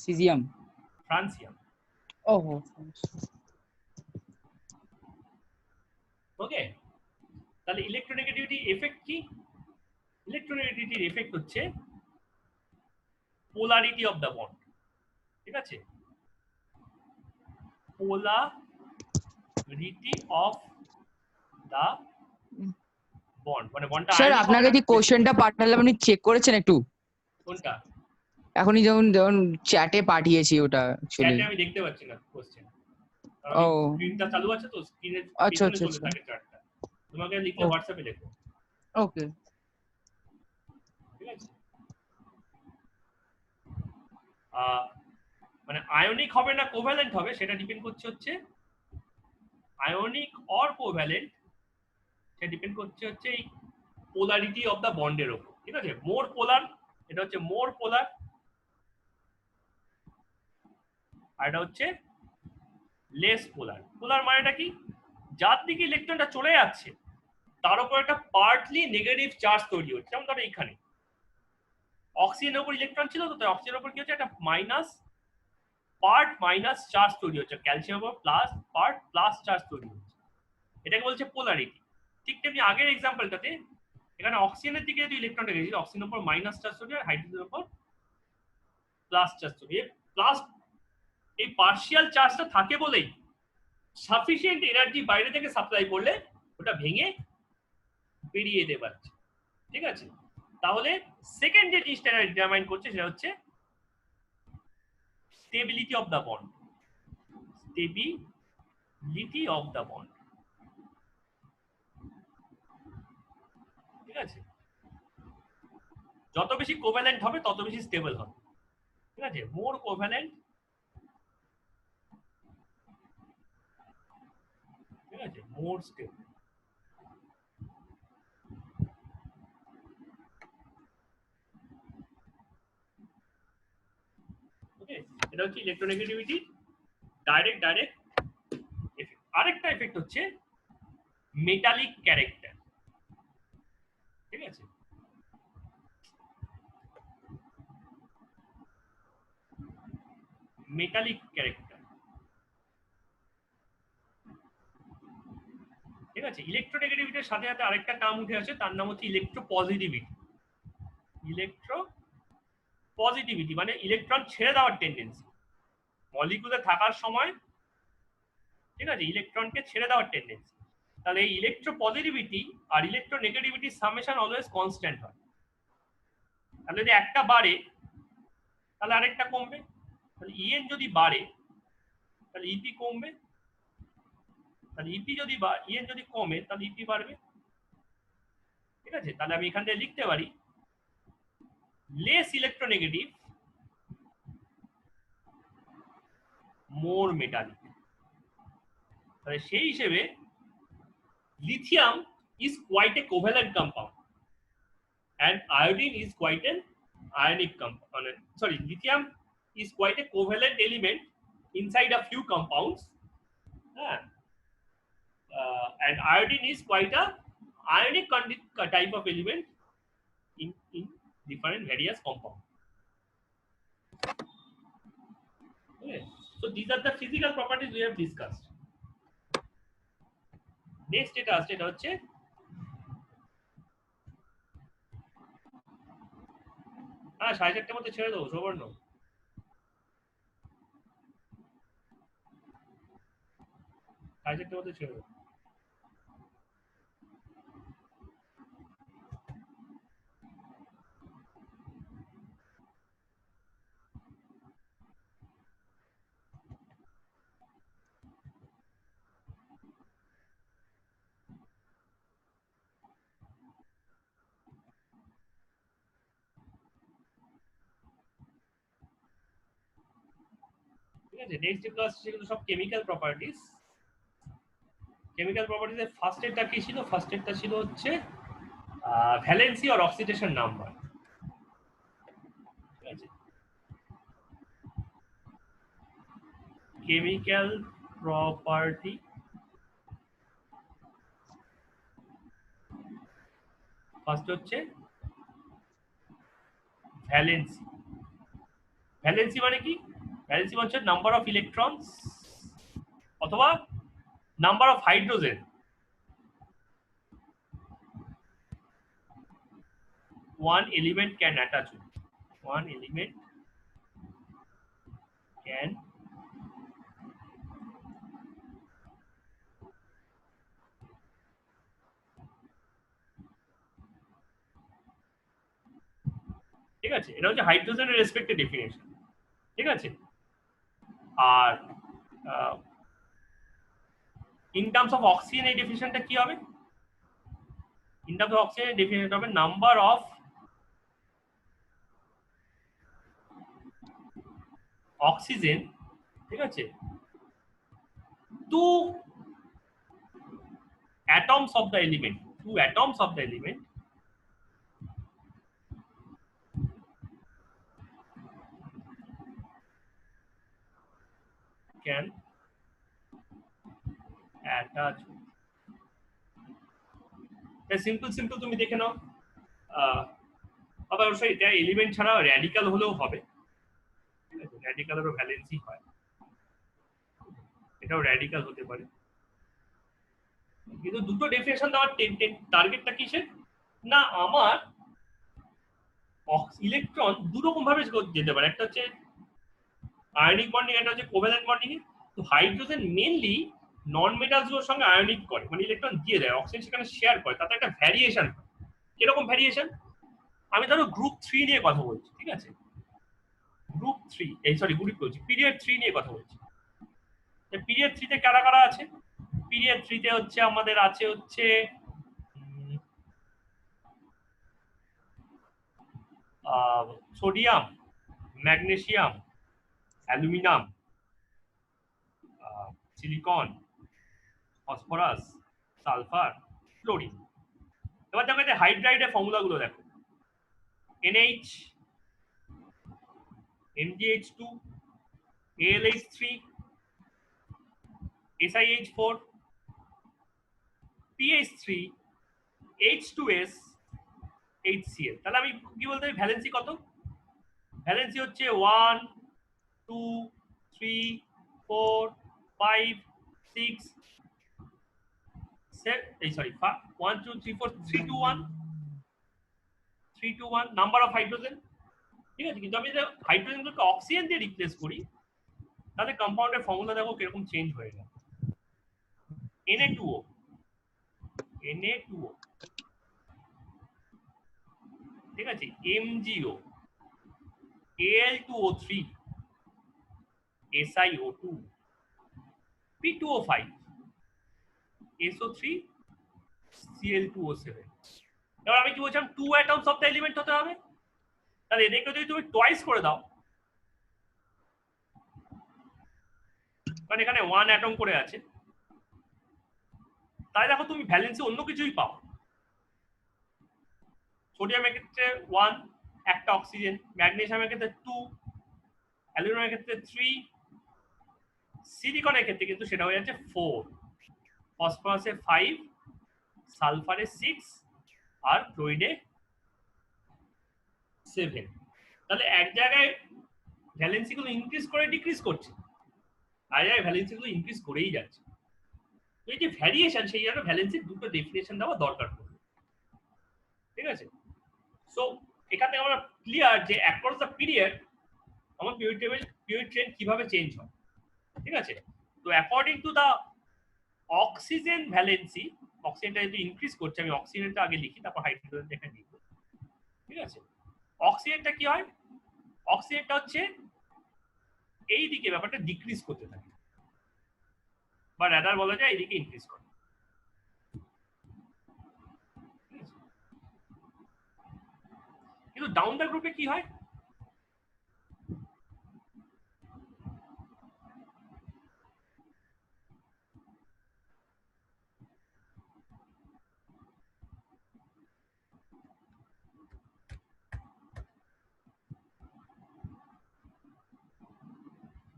সিজিয়াম।
ফ্রান্সিয়াম।
ওহো।
ওকে, তাহলে ইলেকট্রোনেগেটিভিটি এফেক্ট কি? ইলেকট্রোনেগেটিভিটির এফেক্ট হচ্ছে পোলারিটি অফ দ্য বন্ড। ঠিক আছে, পোলারিটি অফ দা বন্ড, মানে বন্ডটা
স্যার
আয়নিক হবে
আপনাকে
না
যে কোশ্চেনটা পাঠালাম আপনি চেক করেছেন একটু?
কোনটা?
এখনই যেমন চ্যাটে পাঠিয়েছি ওটা অ্যাকচুয়ালি।
চ্যাটে আমি দেখতে পাচ্ছি না কোশ্চেন, কারণ
ও
স্ক্রিনটা চালু আছে তো, স্ক্রিনের
আচ্ছা
পিছনে
আচ্ছা
চলে
আচ্ছা।
থাকে চ্যাটটা। তোমাকে লিখলে
ও
হোয়াটসঅ্যাপে লেখো।
ওকে।
ঠিক আছে, মানে আয়নিক হবে না কোভ্যালেন্ট হবে সেটা ডিপেন্ড করছে হচ্ছে আয়নিক অর কোভ্যালেন্ট, সেটা ডিপেন্ড করছে হচ্ছে এই পোলারিটি অফ দা বন্ডের উপর। ঠিক আছে, মোর পোলার, এটা হচ্ছে মোর পোলার, আর এটা হচ্ছে লেস পোলার। পোলার মানেটা কি? যার দিকে ইলেকট্রনটা চলে যাচ্ছে তার উপর একটা পার্টলি নেগেটিভ চার্জ তৈরি হচ্ছে। যেমন ধরো এখানে অক্সিজেনের উপর ইলেকট্রন ছিল, তো অক্সিজেনের উপর কি হচ্ছে, একটা মাইনাস চার্জ তৈরি হচ্ছে, ক্যালসিয়াম উপর প্লাস চার্জ তৈরি হচ্ছে, এটাকে বলছে পোলারিটি। ঠিক তেমনি আগের এক্সাম্পলটাতে এখানে অক্সিজেনের দিকে যদি ইলেকট্রনটা গেছে, অক্সিজেনের উপর মাইনাস চার্জ তৈরি হয়, হাইড্রোজেনের উপর প্লাস চার্জ তৈরি হয়। প্লাস এই পার্শিয়াল চার্জটা থাকে বলেই সাফিসিয়েন্ট এনার্জি বাইরে থেকে সাপ্লাই করলে ওটা ভেঙে বেরিয়ে যেতে পারছে। ঠিক আছে, তাহলে সেকেন্ড যে জিনিসটা ডিটারমাইন করছে সেটা হচ্ছে stability of the bond. Stability of the bond. ঠিক আছে, যত বেশি কোভ্যালেন্ট হবে তত বেশি স্টেবল হবে। ঠিক আছে, মোর কোভ্যালেন্ট, ঠিক আছে, মোর স্টেবল। ওকে, এটা হচ্ছে ইলেকট্রোনেগেটিভিটি ডাইরেক্ট এফেক্ট। আরেকটা এফেক্ট হচ্ছে মেটালিক ক্যারেক্টার। ঠিক আছে, মেটালিক ক্যারেক্টার। ঠিক আছে, ইলেকট্রোনেগেটিভিটির সাথে সাথে আরেকটা টার্ম উঠে আসে, তার নাম হচ্ছে ইলেকট্রোপজিটিভিটি। ইলেকট্রোপজিটিভিটি মানে ইলেকট্রন ছেড়ে দেওয়ার টেন্ডেন্সি মলিকুলে থাকার সময়। ঠিক আছে, ইলেকট্রনকে ছেড়ে দেওয়ার টেন্ডেন্সি। তাহলে এই ইলেকট্রোপজিটিভিটি আর ইলেকট্রোনেগেটিভিটির সামেশন অলওয়েজ কনস্ট্যান্ট হয়। তাহলে যদি একটা বাড়ে তাহলে আরেকটা কমবে, তাহলে ইএন যদি বাড়ে তাহলে ইপি কমবে, তাহলে ইপি যদি ইএন যদি কমে তাহলে ইপি বাড়বে। ঠিক আছে, তাহলে আমি এখান থেকে লিখতে পারি লেস ইলেকট্রোনেগেটিভ মোর মেটালিক। তাহলে সেই হিসেবে lithium is quite a covalent compound and iodine is quite an ionic compound. Sorry, lithium is quite a covalent element inside a few compounds, and iodine is quite a ionic type of element in different various compounds. Okay, so these are the physical properties we have discussed. Next এটা হচ্ছে হ্যাঁ 4:30টার মধ্যে ছেড়ে দেবো সুবর্ণ, 4:30টার মধ্যে ছেড়ে দেবো। ঠিক আছে, নেক্সট যে ক্লাস সেগুলো সব কেমিক্যাল প্রপার্টিজ। কেমিক্যাল প্রপার্টিজের ফার্স্ট এরটা কি ছিল? ফার্স্ট এরটা ছিল হচ্ছে ভ্যালেন্সি আর অক্সিডেশন নাম্বার, ঠিক আছে? কেমিক্যাল প্রপার্টি, ফার্স্ট হচ্ছে ভ্যালেন্সি। ভ্যালেন্সি মানে কি? ভ্যালেন্সি মানে হচ্ছে নাম্বার অফ ইলেকট্রনস অথবা number of hydrogen one element can attach with. One element can ঠিক আছে, এটা হচ্ছে হাইড্রোজেনের রেসপেক্টেড ডেফিনেশন, ঠিক আছে? আর ইন টার্মস অফ অক্সিজেন এই ডেফিনেশনটা কি হবে? In terms of oxygen definition হবে নাম্বার অফ অক্সিজেন, ঠিক আছে, two atoms of the element, two atoms of the element can attach. Simple simple তুমি দেখে নাও। আবার অবশ্যই এটা এলিমেন্ট ছাড়া র্যাডিক্যাল হলেও হবে, ঠিক আছে? র্যাডিক্যালেরও ভ্যালেন্সি হয়, এটাও র্যাডিক্যাল হতে পারে। কিন্তু দুটো ডেফিনেশন দেওয়ার টার্গেটটা কিসের? না আমার ইলেকট্রন দুরকম ভাবে যেতে পারে, একটা হচ্ছে আয়নিক বন্ডিং, একটা হচ্ছে কোভ্যালেন্ট বন্ডিং। তো হাইড্রোজেন মেইনলি নন মেটালস গুলোর সঙ্গে আয়নিক করে, মানে ইলেকট্রন দিয়ে দেয়, অক্সিজেন সেখানে শেয়ার করে, তাতে একটা ভ্যারিয়েশন হয়। কিরকম ভ্যারিয়েশন? আমি ধরো গ্রুপ 3 নিয়ে কথা বলছি, ঠিক আছে? গ্রুপ 3, এই সরি গ্রুপ বলছি, পিরিয়ড 3 নিয়ে কথা বলছি। পিরিয়ড 3 তে কারা কারা আছে? পিরিয়ড 3 তে হচ্ছে আমাদের আছে হচ্ছে sodium, magnesium, aluminium, silicon, phosphorus, sulphur, chlorine. এবার দেখো এই হাইড্রাইডের ফর্মুলাগুলো দেখো, NH, MgH2, AlH3, SiH4, PH3, H2S, HCl। তাহলে আমি কি বলতে পারি ভ্যালেন্সি কত? ভ্যালেন্সি হচ্ছে 1 2 3 4 5 6 7 এই সরি 1 2 3 4 3 2 1 3 2 1 নাম্বার অফ হাইড্রোজেন, ঠিক আছে? কিন্তু আমি যদি হাইড্রোজেনগুলোকে অক্সিজেন দিয়ে রিপ্লেস করি তাহলে কম্পাউন্ডের ফর্মুলা দেখো কিরকম চেঞ্জ হয়ে গেল। Na2O, Na2O, ঠিক আছে? MgO, Al2O3, SiO2, P2O5, SO3, Cl2O7। এবার আমি কি বলছিলাম, 2 atoms of the element হতে হবে। তাহলে এদেরকে যদি তুমি টয়েস করে দাও, কারণ এখানে 1 অ্যাটম করে আছে, তাই দেখো তুমি ভ্যালেন্সি অন্য কিছুই পাও। সোডিয়ামের ক্ষেত্রে 1, একটা অক্সিজেন, ম্যাগনেসিয়ামের ক্ষেত্রে 2, অ্যালুমিনিয়ামের ক্ষেত্রে 3, সিলিকনের ক্ষেত্রে কিন্তু সেটা হয়ে যাচ্ছে 4, ফসফরাসে 5, সালফারে 6 আর ক্লোরিনে 7। তাহলে এক জায়গায় ভ্যালেন্সি গুলো ইনক্রিজ করে ডিক্রিজ করছে, আর জায়গায় ভ্যালেন্সি গুলো ইনক্রিজ করেই যাচ্ছে। তো এই যে ভ্যারিয়েশন, সেই জন্য ভ্যালেন্সির দুটো ডেফিনেশন দেওয়া দরকার পড়বে, ঠিক আছে? সো এখান থেকে আমরা ক্লিয়ার যে অ্যাক্রস দ্য পিরিয়ড আমার পিরিয়ড ট্রেন কিভাবে চেঞ্জ হয়, ঠিক আছে? তো according to the oxygen valency, অক্সিজেনটা যদি ইনক্রিজ করছে, আমি অক্সিজেনটা আগে লিখি তারপর হাইড্রোজেনটা এখানে লিখব, ঠিক আছে? অক্সিজেনটা কি হয়? অক্সিজেনটা হচ্ছে এই দিকে ব্যাপারটা ডিক্রিজ করতে থাকে, বা রাদার বলা যায় এইদিকে ইনক্রিজ করে। কিন্তু ডাউন দ্য গ্রুপে কি হয়?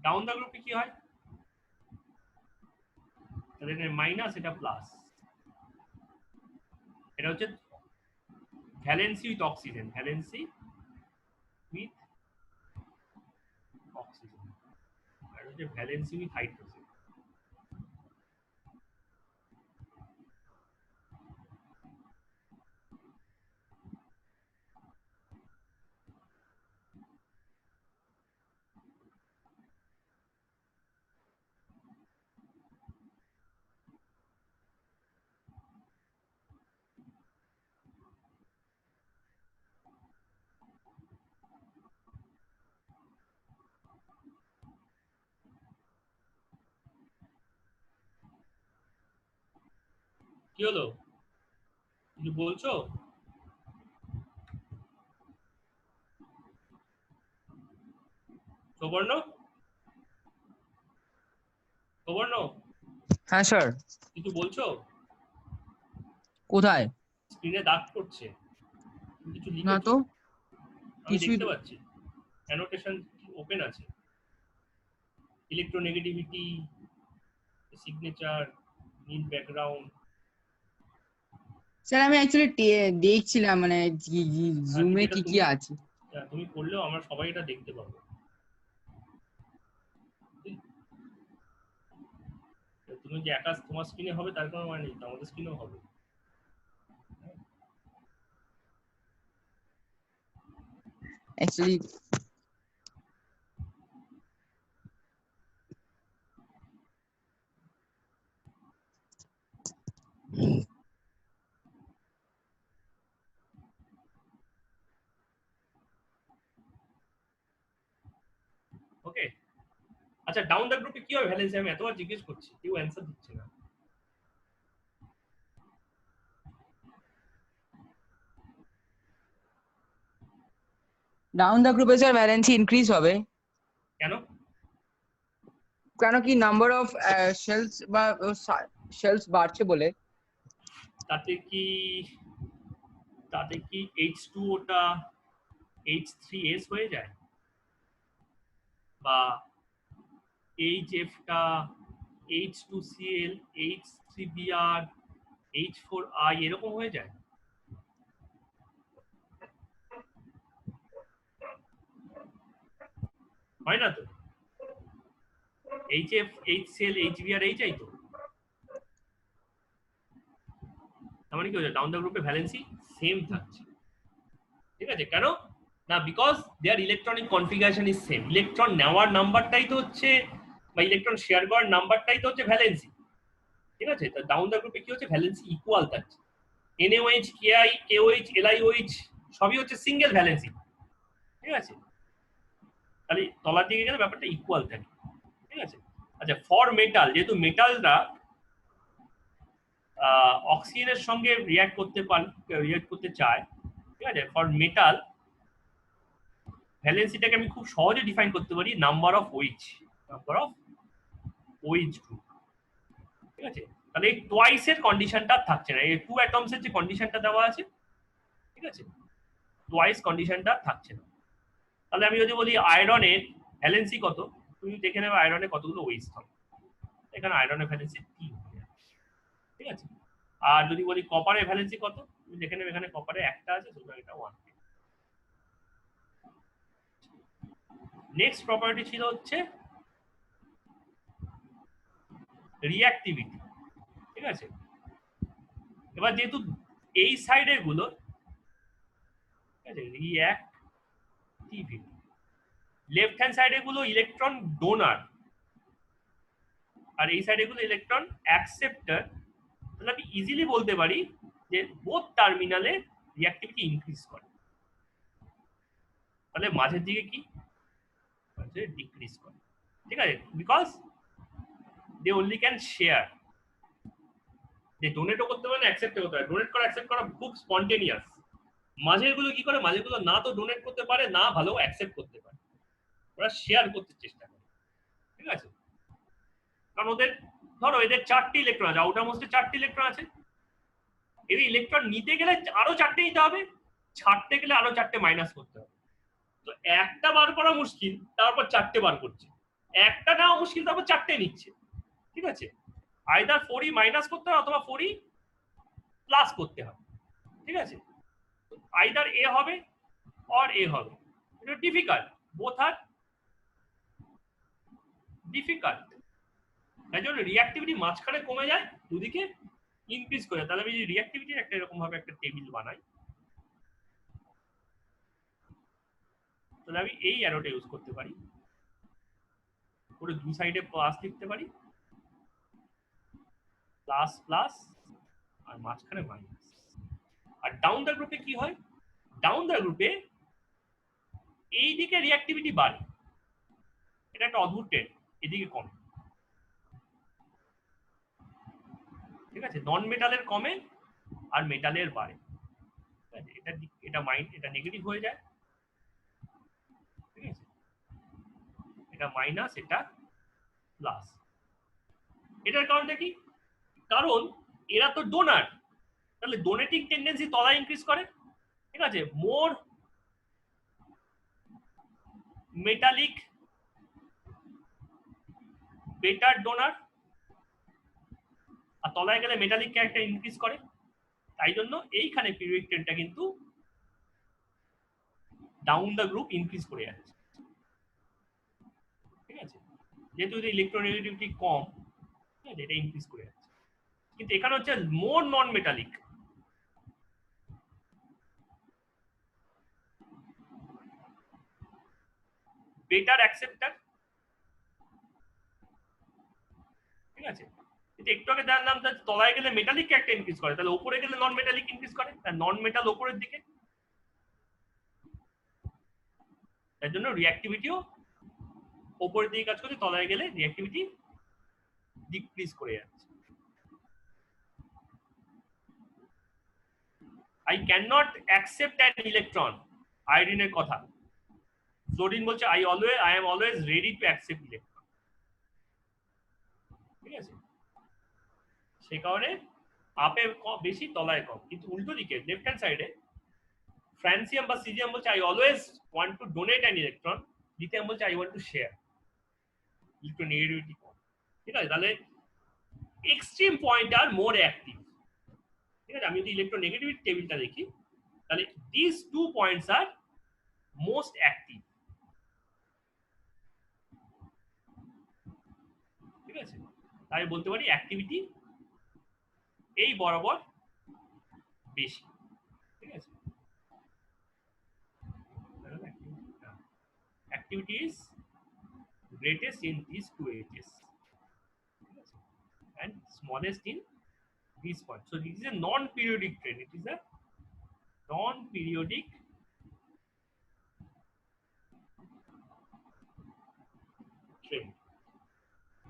ডাউন দ্য গ্রুপে কি হয়? তাহলে এটা মাইনাস, এটা প্লাস। এটা হচ্ছে valency with oxygen, valency with oxygen, আর হচ্ছে ভ্যালেন্সি উইথ হাইড্রোজেন। কি হলো, কিছু বলছো? সুবর্ণ, সুবর্ণ
হ্যাঁ স্যার।
কিছু বলছো?
কোথায়?
স্ক্রিনে দাগ করছে, কিছু
না
লিখেছো?
তো
আমি
কিছুই
দেখতে পাচ্ছি, অ্যানোটেশন ওপেন আছে, ইলেকট্রোনেগেটিভিটি, সিগনেচার, নীল ব্যাকগ্রাউন্ড।
স্যার। আমি অ্যাকচুয়ালি দেখছিলাম মানে জুমে
যেটা
কি কি
তুমি
আছে।
তুমি করলেও আমরা সবাই এটা দেখতে পাবো। তুমি যে একা তোমার স্ক্রিনে হবে তার কোনো মানে নেই, তো আমাদের স্ক্রিনেও হবে।
অ্যাকচুয়ালি
ওকে, আচ্ছা ডাউন দ্য গ্রুপে কি হবে ভ্যালেন্সি? আমি এতবার জিজ্ঞেস করছি, কেউ অ্যান্সার দিচ্ছে না।
ডাউন দ্য গ্রুপে স্যার ভ্যালেন্সি ইনক্রিজ হবে।
কেন?
কেন কি নাম্বার অফ শেলস বা শেলস বাড়ছে বলে।
তাতে কি H2O টা H3S হয়ে যায়, বা HF টা H2Cl H3Br H4I এরকম হয়ে যায়? হয় না তো, HF HCl HBr এই চাই তো। তার মানে কি হচ্ছে, ডাউন দ্য গ্রুপে ভ্যালেন্সি সেম থাকছে, ঠিক আছে? কেন না? Because there electronic configuration is same. Electron নেওয়ার নাম্বারটাই তো হচ্ছে, বা ইলেকট্রন শেয়ার করার নাম্বারটাই তো হচ্ছে ভ্যালেন্সি, ঠিক আছে? তো ডাউন দ্য গ্রুপে কি হচ্ছে, ভ্যালেন্সি ইকুয়াল থাকছে। NaOH KI KOH LiOH সবই হচ্ছে সিঙ্গেল ভ্যালেন্সি, ঠিক আছে? তাহলে তলার দিকে গেলে ব্যাপারটা ইকুয়াল থাকে, ঠিক আছে? আচ্ছা, ফর মেটাল, যেহেতু মেটালরা অক্সিজেনের সঙ্গে রিয়াক্ট করতে চায়, ঠিক আছে? ফর মেটাল ভ্যালেন্সিটাকে আমি খুব সহজে ডিফাইন করতে পারি নাম্বার অফ ওইচ গ্রুপ, ঠিক আছে? তাহলে এই টোয়াইসের কন্ডিশনটা থাকছে না, এই টু অ্যাটমসের যে কন্ডিশনটা দেওয়া আছে, ঠিক আছে, টোয়াইস কন্ডিশনটা থাকছে না। তাহলে আমি যদি বলি আয়রনের ভ্যালেন্সি কত, তুমি দেখে নেবে আয়রনে কতগুলো ওইচ থাকে। এখানে আয়রনের ভ্যালেন্সি 3, ঠিক আছে? আর যদি বলি কপারের ভ্যালেন্সি কত, তুমি দেখে নেবে এখানে কপারে একটা আছে, সুতরাং এটা 1। নেক্সট প্রপার্টি ছিল হচ্ছে রিঅ্যাক্টিভিটি, ঠিক আছে? এবার যেহেতু এই সাইডের গুলো, ঠিক আছে, রিঅ্যাক্টিভিটি, লেফট হ্যান্ড সাইডের গুলো ইলেকট্রন ডোনার, আর এই সাইডের গুলো ইলেকট্রন অ্যাকসেপ্টার। তাহলে আমি ইজিলি বলতে পারি যে বোথ টার্মিনালে রিঅ্যাক্টিভিটি ইনক্রিজ করে। তাহলে মাঝের দিকে কি ডিক্রিজ করে, ঠিক আছে? Because they only can share, যে ডোনেটও করতে পারে না, অ্যাকসেপ্টও করতে পারে। ডোনেট করা অ্যাকসেপ্ট করা খুব স্পন্টেনিয়াস। মাঝের গুলো কি করে, মাঝের গুলো না তো ডোনেট করতে পারে, না ভালো অ্যাকসেপ্ট করতে পারে, ওরা শেয়ার করতে চেষ্টা করে, ঠিক আছে? কারণ ওদের ধরো এদের 4টি ইলেকট্রন আছে, আউটার মোস্টে 4টি ইলেকট্রন আছে, এদের ইলেকট্রন নিতে গেলে আরো 4টে নিতে হবে, ছাড়তে গেলে আরো 4টে মাইনাস করতে হবে। তো একটা বার করা মুশকিল, তারপর 4টে বার করছে। একটা নেওয়া মুশকিল, তারপর চারটে নিচ্ছে, ঠিক আছে? আইদার 4e মাইনাস করতে হবে অথবা 4e প্লাস করতে হবে, ঠিক আছে? আইদার এ হবে অর এ হবে, এটা ডিফিকাল্ট, বোথ আর ডিফিকাল্ট। তাই জন্য রিঅ্যাক্টিভিটি মাঝখানে কমে যায়, দুদিকে ইনক্রিজ করে। তাহলে আমি রিঅ্যাক্টিভিটির একটা এরকম ভাবে একটা টেবিল বানাই, তাহলে আমি এই অ্যারোটা ইউজ করতে পারি, করে দুই সাইডে প্লাস লিখতে পারি, প্লাস প্লাস আর মাঝখানে মাইনাস। আর ডাউন দ্য গ্রুপে কি হয়? ডাউন দ্য গ্রুপে এই দিকে রিঅ্যাক্টিভিটি বাড়ে, এটা একটা অদ্ভুত ট্রেন্ড, এদিকে কমে, ঠিক আছে? নন মেটালের কমে আর মেটালের বাড়ে, এটা এটা মাইনাস, এটা নেগেটিভ হয়ে যায়, ঠিক আছে? এটা মাইনাস, এটা প্লাস। এটার কারণটা কি? কারণ এরা তো ডোনার, তাহলে ডোনেটিং টেন্ডেন্সি তলায় ইনক্রিজ করে, ঠিক আছে? মোর মেটালিক বেটার ডোনার, আর তলায় গেলে মেটালিক ক্যারেক্টার ইনক্রিজ করে। তাই জন্য এইখানে পিরিয়ডিক ট্রেন্ডটা কিন্তু ডাউন দ্য গ্রুপ ইনক্রিজ করে যাচ্ছে, ঠিক আছে? যেহেতু ইলেকট্রোনেগেটিভিটি কম, ঠিক আছে, এটা ইনক্রিজ করে যাচ্ছে। কিন্তু এখানে হচ্ছে মোর নন মেটালিক, বেটার অ্যাকসেপ্টার, ঠিক আছে? কিন্তু একটু আগে জানলাম যে তলায় গেলে মেটালিক একটা ইনক্রিজ করে, তাহলে উপরে গেলে নন মেটালিক ইনক্রিজ করে, তার নন মেটাল উপরের দিকে, তার জন্য রিঅ্যাক্টিভিটিও উপরের দিকে কাজ করছে, তলায় গেলে রিঅ্যাক্টিভিটি ডিক্রিজ করে যাচ্ছে। I can not accept an electron, আয়োডিনের কথা। ফ্লোরিন বলছে I am always ready to accept electron, ঠিক আছে? সেই কারণে আপে বেশি, তলায় কম। কিন্তু উল্টো দিকে লেফট হ্যান্ড সাইডে ফ্রান্সিয়াম বা সিজিয়াম বলছে I always want to donate an electron, lithium বলছে I want to share, electronegativity কম, ঠিক আছে? তাহলে এক্সট্রিম পয়েন্ট আর মোর অ্যাক্টিভ, ঠিক আছে? আমি যদি ইলেকট্রোনেগেটিভিটি টেবিলটা দেখি, তাহলে দিস টু পয়েন্টস আর মোস্ট অ্যাক্টিভ, ঠিক আছে? তাই বলতে পারি অ্যাক্টিভিটি এই বরাবর বেশি, ঠিক আছে? Activity is greatest in these two ages and smallest in these points. So this is a non-periodic trend. It is a non-periodic trend.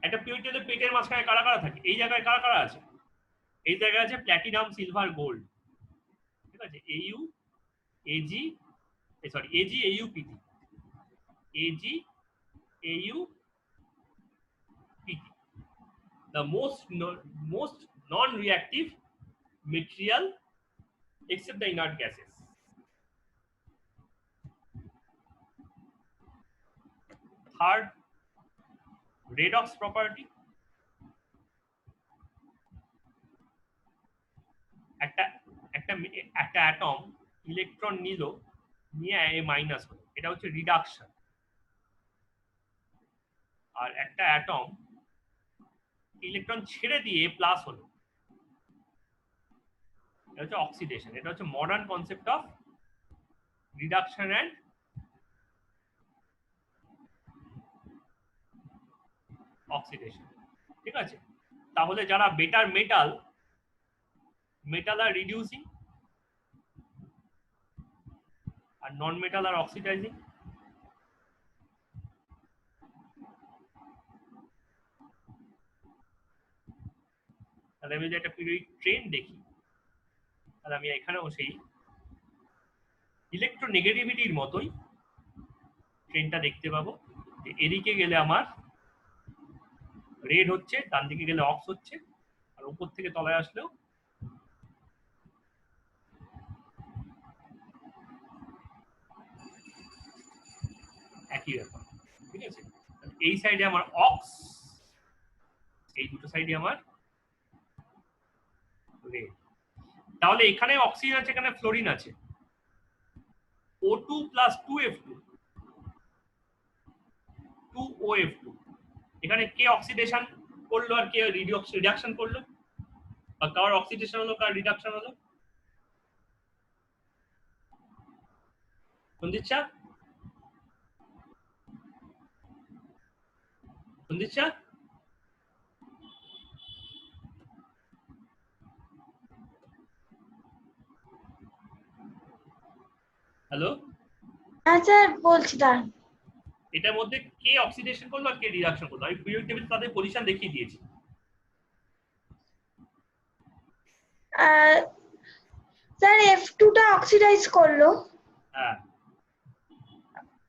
একটা পিরিয়ডে পেটের মাঝখানে কারা কারা থাকে? এই জায়গায় কারা কারা আছে? এই জায়গায় আছে প্ল্যাটিনাম, সিলভার, গোল্ড, ঠিক আছে? AU, AG, sorry AG, AU, PT, AG, AU, PT. The most non-reactive material except the inert gases. Third, redox property. একটা অ্যাটম ইলেকট্রন নিল, নিয়ে এ মাইনাস হলো, এটা হচ্ছে রিডাকশন। আর একটা অ্যাটম ইলেকট্রন ছেড়ে দিয়ে প্লাস হলো, এটা হচ্ছে অক্সিডেশন। এটা হচ্ছে modern concept of reduction and oxidation, ঠিক আছে? তাহলে যারা বেটার মেটাল আর রিডিউসিং, আর নন মেটাল আর অক্সিডাইজিং। তাহলে আমি যদি একটা পিরিয়ডিক ট্রেন দেখি, তাহলে আমি এখানেও সেই ইলেকট্রোনেগেটিভিটির মতোই ট্রেনটা দেখতে পাবো, যে এদিকে গেলে আমার রেড হচ্ছে, ডান দিকে গেলে অক্স হচ্ছে, আর উপর থেকে তলায় আসলেও একই ব্যাপার, ঠিক আছে? এই সাইডে আমার অক্স, এই দুটো সাইডে আমার রেড। তাহলে এখানে অক্সিজেন আছে, এখানে ফ্লোরিন আছে। O2 প্লাস 2F2 2OF2, এখানে কে অক্সিডেশন করলো আর কে রিডাকশন করলো, বা কার অক্সিডেশন হলো কার রিডাকশন হলো? সন্দীপচা, সন্দীপচা, হ্যালো,
হ্যাঁ স্যার বলছি দাঁড়ান।
এটার মধ্যে কে অক্সিডেশন করলো আর কে রিডাকশন করলো? আমি পিরিয়ড টেবিল তাদের পজিশন দেখিয়ে দিয়েছি।
স্যার F2 টা অক্সিডাইজ করলো
হ্যাঁ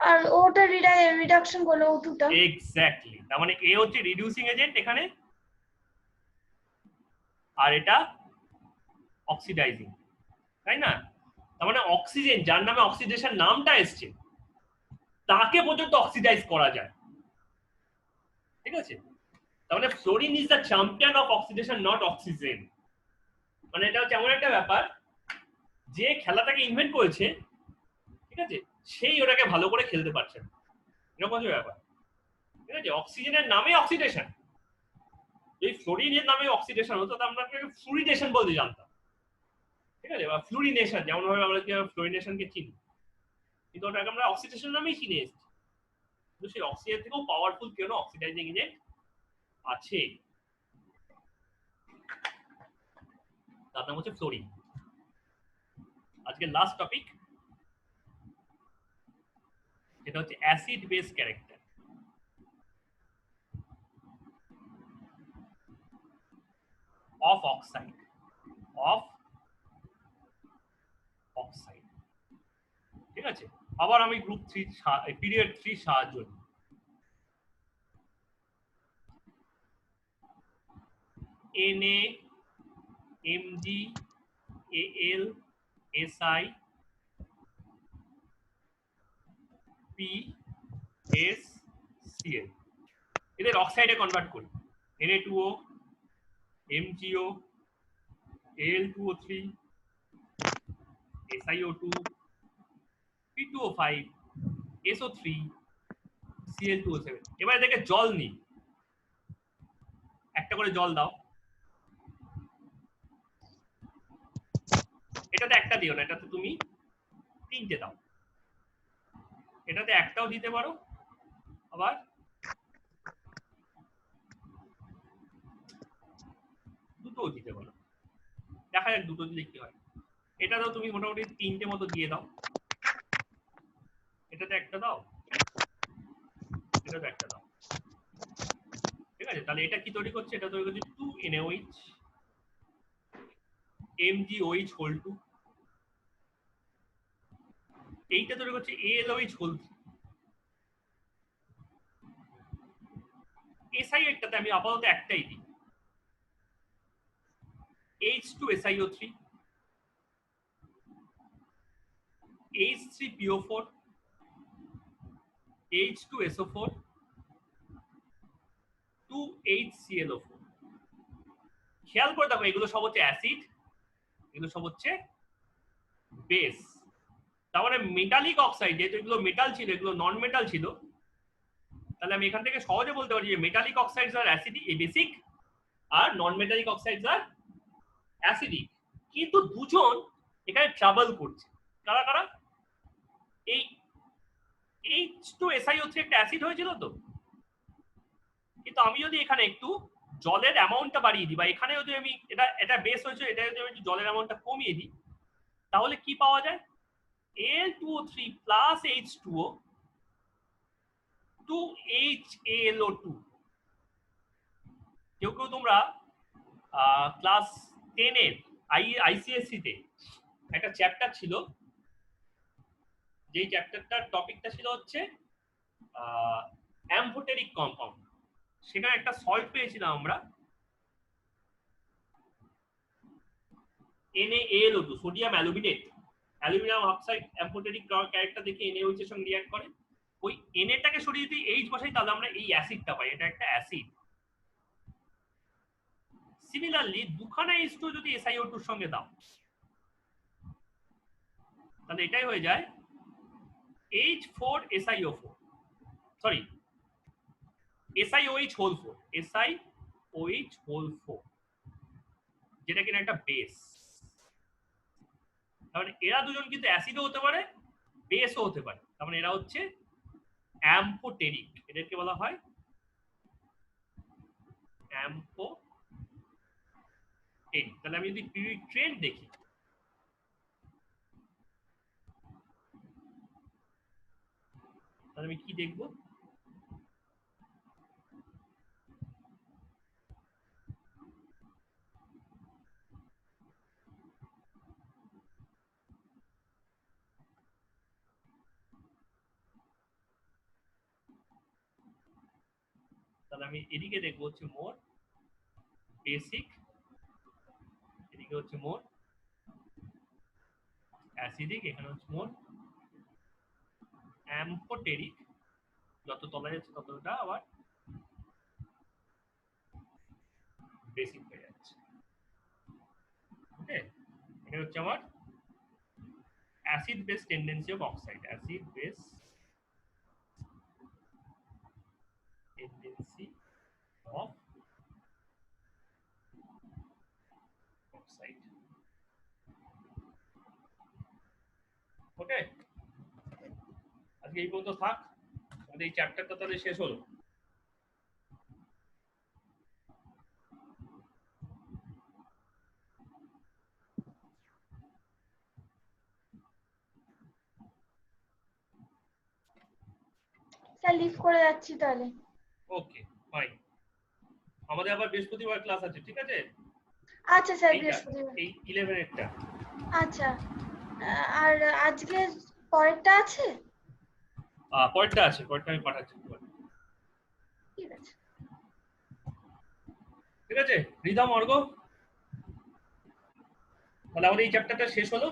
আর ওটা রিডাকশন করলো O2 টা।
এক্স্যাক্টলি, তার মানে এ হচ্ছে রিডিউসিং এজেন্ট এখানে, আর এটা অক্সিডাইজিং, তাই না? তার মানে অক্সিজেন যার নামে অক্সিডেশন নামটা এসছে তাকে পর্যন্ত অক্সিডাইজ করা যায়, ঠিক আছে? তার মানে fluorine is the champion of oxidation, not oxygen. মানে এটা হচ্ছে এমন একটা ব্যাপার, যে খেলাটাকে ইনভেন্ট করেছে, ঠিক আছে, সেই ওটাকে ভালো করে খেলতে পারছে না, এরকম হচ্ছে ব্যাপার, ঠিক আছে? অক্সিজেনের নামে অক্সিডেশন, এই ফ্লোরিনের নামে অক্সিডেশন হতো তো আমরা ফ্লুরিনেশন বলতে জানতাম, ঠিক আছে, বা ফ্লুরিনেশন, যেমন ভাবে আমরা ফ্লুরিনেশনকে চিনি, কিন্তু ওটাকে আমরা অক্সিডেশন নামেই চিনে এসেছি। কিন্তু সেই অক্সিজেন থেকেও পাওয়ারফুল কেন অক্সিডাইজিং এজেন্ট আছে, তার নাম হচ্ছে ফ্লোরিন। আজকে লাস্ট টপিক, এটা হচ্ছে acid base character. Of oxide, of oxide, ঠিক আছে? আবার আমি গ্রুপ 3 পিরিয়ড 3 সাহায্য নিই। Na Mg Al Si P Cl, এদের অক্সাইডে কনভার্ট করি। Na2O, MgO, Al2O3, SiO2, P2O5, SO3, Cl2O7। এবারে দেখে জল নিই, একটা করে জল দাও। এটাতে একটা দিও না, এটাতে তুমি 3টে দাও। এটাতে একটাও দিতে পারো, আবার দুটোও দিতে পারো, দেখা যাক দুটো দিলে কি হয়। এটাতেও তুমি মোটামুটি 3টে মতো দিয়ে দাও। এটাতে একটা দাও, এটাতে একটা দাও, ঠিক আছে? তাহলে এটা কি তৈরি করছে? এটা তৈরি করছে 2NaOH, MgOH হোল 2, এইটা তৈরি করছে AlOH হোল 3। SiO8টাতে আমি আপাতত একটাই দিই, H2SiO3, H3PO4, H2SO4, 2HClO4। খেয়াল করে দেখো, এগুলো সব হচ্ছে অ্যাসিড, এগুলো সব হচ্ছে বেস। তার মানে মেটালিক অক্সাইড, যেহেতু এগুলো মেটাল ছিল, এগুলো নন মেটাল ছিল, তাহলে আমি এখান থেকে সহজে বলতে পারি যে মেটালিক অক্সাইডস আর অ্যাসিডিক, বেসিক, আর নন মেটালিক অক্সাইডস আর অ্যাসিডিক। কিন্তু দুজন এখানে ট্রাবল করছে, কারা কারা? এই H2SiO3 একটা অ্যাসিড হয়েছিল তো, কিন্তু আমি যদি এখানে একটু জলের অ্যামাউন্টটা বাড়িয়ে দিই, বা এখানে যদি আমি এটা বেস হয়েছে, এটা যদি আমি একটু জলের অ্যামাউন্টটা কমিয়ে দিই, তাহলে কি পাওয়া যায়? Al2O3 plus H2O 2HAlO2। কেউ কেউ তোমরা ক্লাস 10-এর ICSE তে একটা চ্যাপ্টার ছিল, যেই চ্যাপ্টারটার টপিকটা ছিল হচ্ছে অ্যাম্ফোটেরিক কম্পাউন্ড। সেখানে একটা সল্ট পেয়েছিলাম আমরা, NaAlO2, sodium aluminate, aluminium oxide amphoteric character দেখে NaOH এর সঙ্গে রিঅ্যাক্ট করে, ওই এনএটাকে সরিয়ে যদি এইচ বসাই তাহলে আমরা এই অ্যাসিডটা পাই, এটা একটা অ্যাসিড। সিমিলারলি দুখানা H2 যদি SiO2 এর সঙ্গে দাও তাহলে এটাই হয়ে যায় H4SiO4, sorry SiOH whole 4, SiOH whole 4, যেটা কিনা একটা বেস। তার মানে এরা দুজন কিন্তু অ্যাসিডও হতে পারে বেসও হতে পারে, তার মানে এরা হচ্ছে অ্যাম্ফোটেরিক, এদেরকে বলা হয় অ্যাম্ফোটেরিক। তাহলে আমি যদি পিরিয়ডিক ট্রেন্ড দেখি তাহলে আমি কি দেখব? তাহলে আমি এদিকে দেখবো হচ্ছে মোর বেসিক, এদিকে হচ্ছে মোর অ্যাসিডিক, এখানে হচ্ছে মোর অ্যাম্ফোটেরিক। যত তলায় যাচ্ছে ততটা আবার বেসিক হয়ে যাচ্ছে। ওকে, এটা হচ্ছে আমার acid base tendency of oxide, acid base tendency of oxide. Okay, আজকে এই পর্যন্ত থাক, আমাদের এই চ্যাপ্টারটা তাহলে শেষ হলো।
স্যার লিভ করে যাচ্ছি তাহলে।
ওকে ফাইন, আমাদের আবার বৃহস্পতিবার ক্লাস আছে, ঠিক আছে?
আচ্ছা স্যার,
এইটা,
বৃহস্পতিবার।
এই 11 এরটা।
আচ্ছা, আর আজকে পরেরটা আছে?
পরেরটা আছে, পরেরটা আমি পাঠাচ্ছি তোমাকে।
ঠিক আছে।
ঠিক আছে রিদম অর্ঘ, তাহলে আমাদের এই চ্যাপ্টারটা শেষ হলো।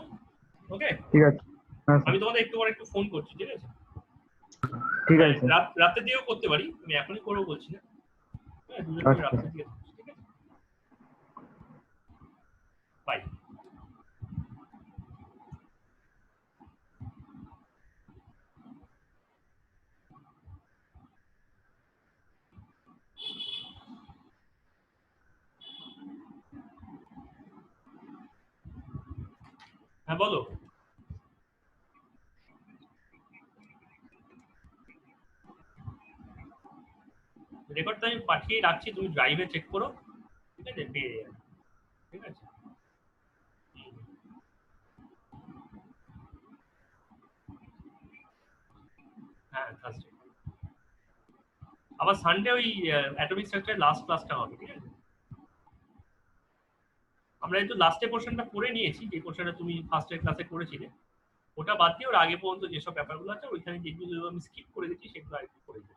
ওকে
ঠিক আছে, হ্যাঁ
আমি তোমাদের একটু পরে একটু ফোন করছি, ঠিক আছে?
ঠিক আছে স্যার।
রাতে দিয়েও করতে পারি, আমি এখনই করবো বলছি না। হ্যাঁ, দুজন
আচ্ছা।
রাতে দিয়ে, ঠিক আছে? বাই। হ্যাঁ বলো। রেকর্ডটা আমি পাঠিয়ে রাখছি, তুমি ড্রাইভে চেক করো, ঠিক আছে? পেয়ে যাবে, ঠিক আছে? হ্যাঁ থার্সডে, আবার সানডে ওই অ্যাটমিক স্ট্রাকচারের লাস্ট ক্লাসটা হবে, ঠিক আছে? আমরা একটু লাস্টে পোর্শনটা করে নিয়েছি, যে পোর্শনটা তুমি ফার্স্টের ক্লাসে করেছিলে, ওটা বাদ দিয়ে ওর আগে পর্যন্ত যেসব ব্যাপারগুলো আছে ওইখানে যেগুলো আমি স্কিপ করে দিচ্ছি সেগুলো আর একটু করে দিচ্ছি।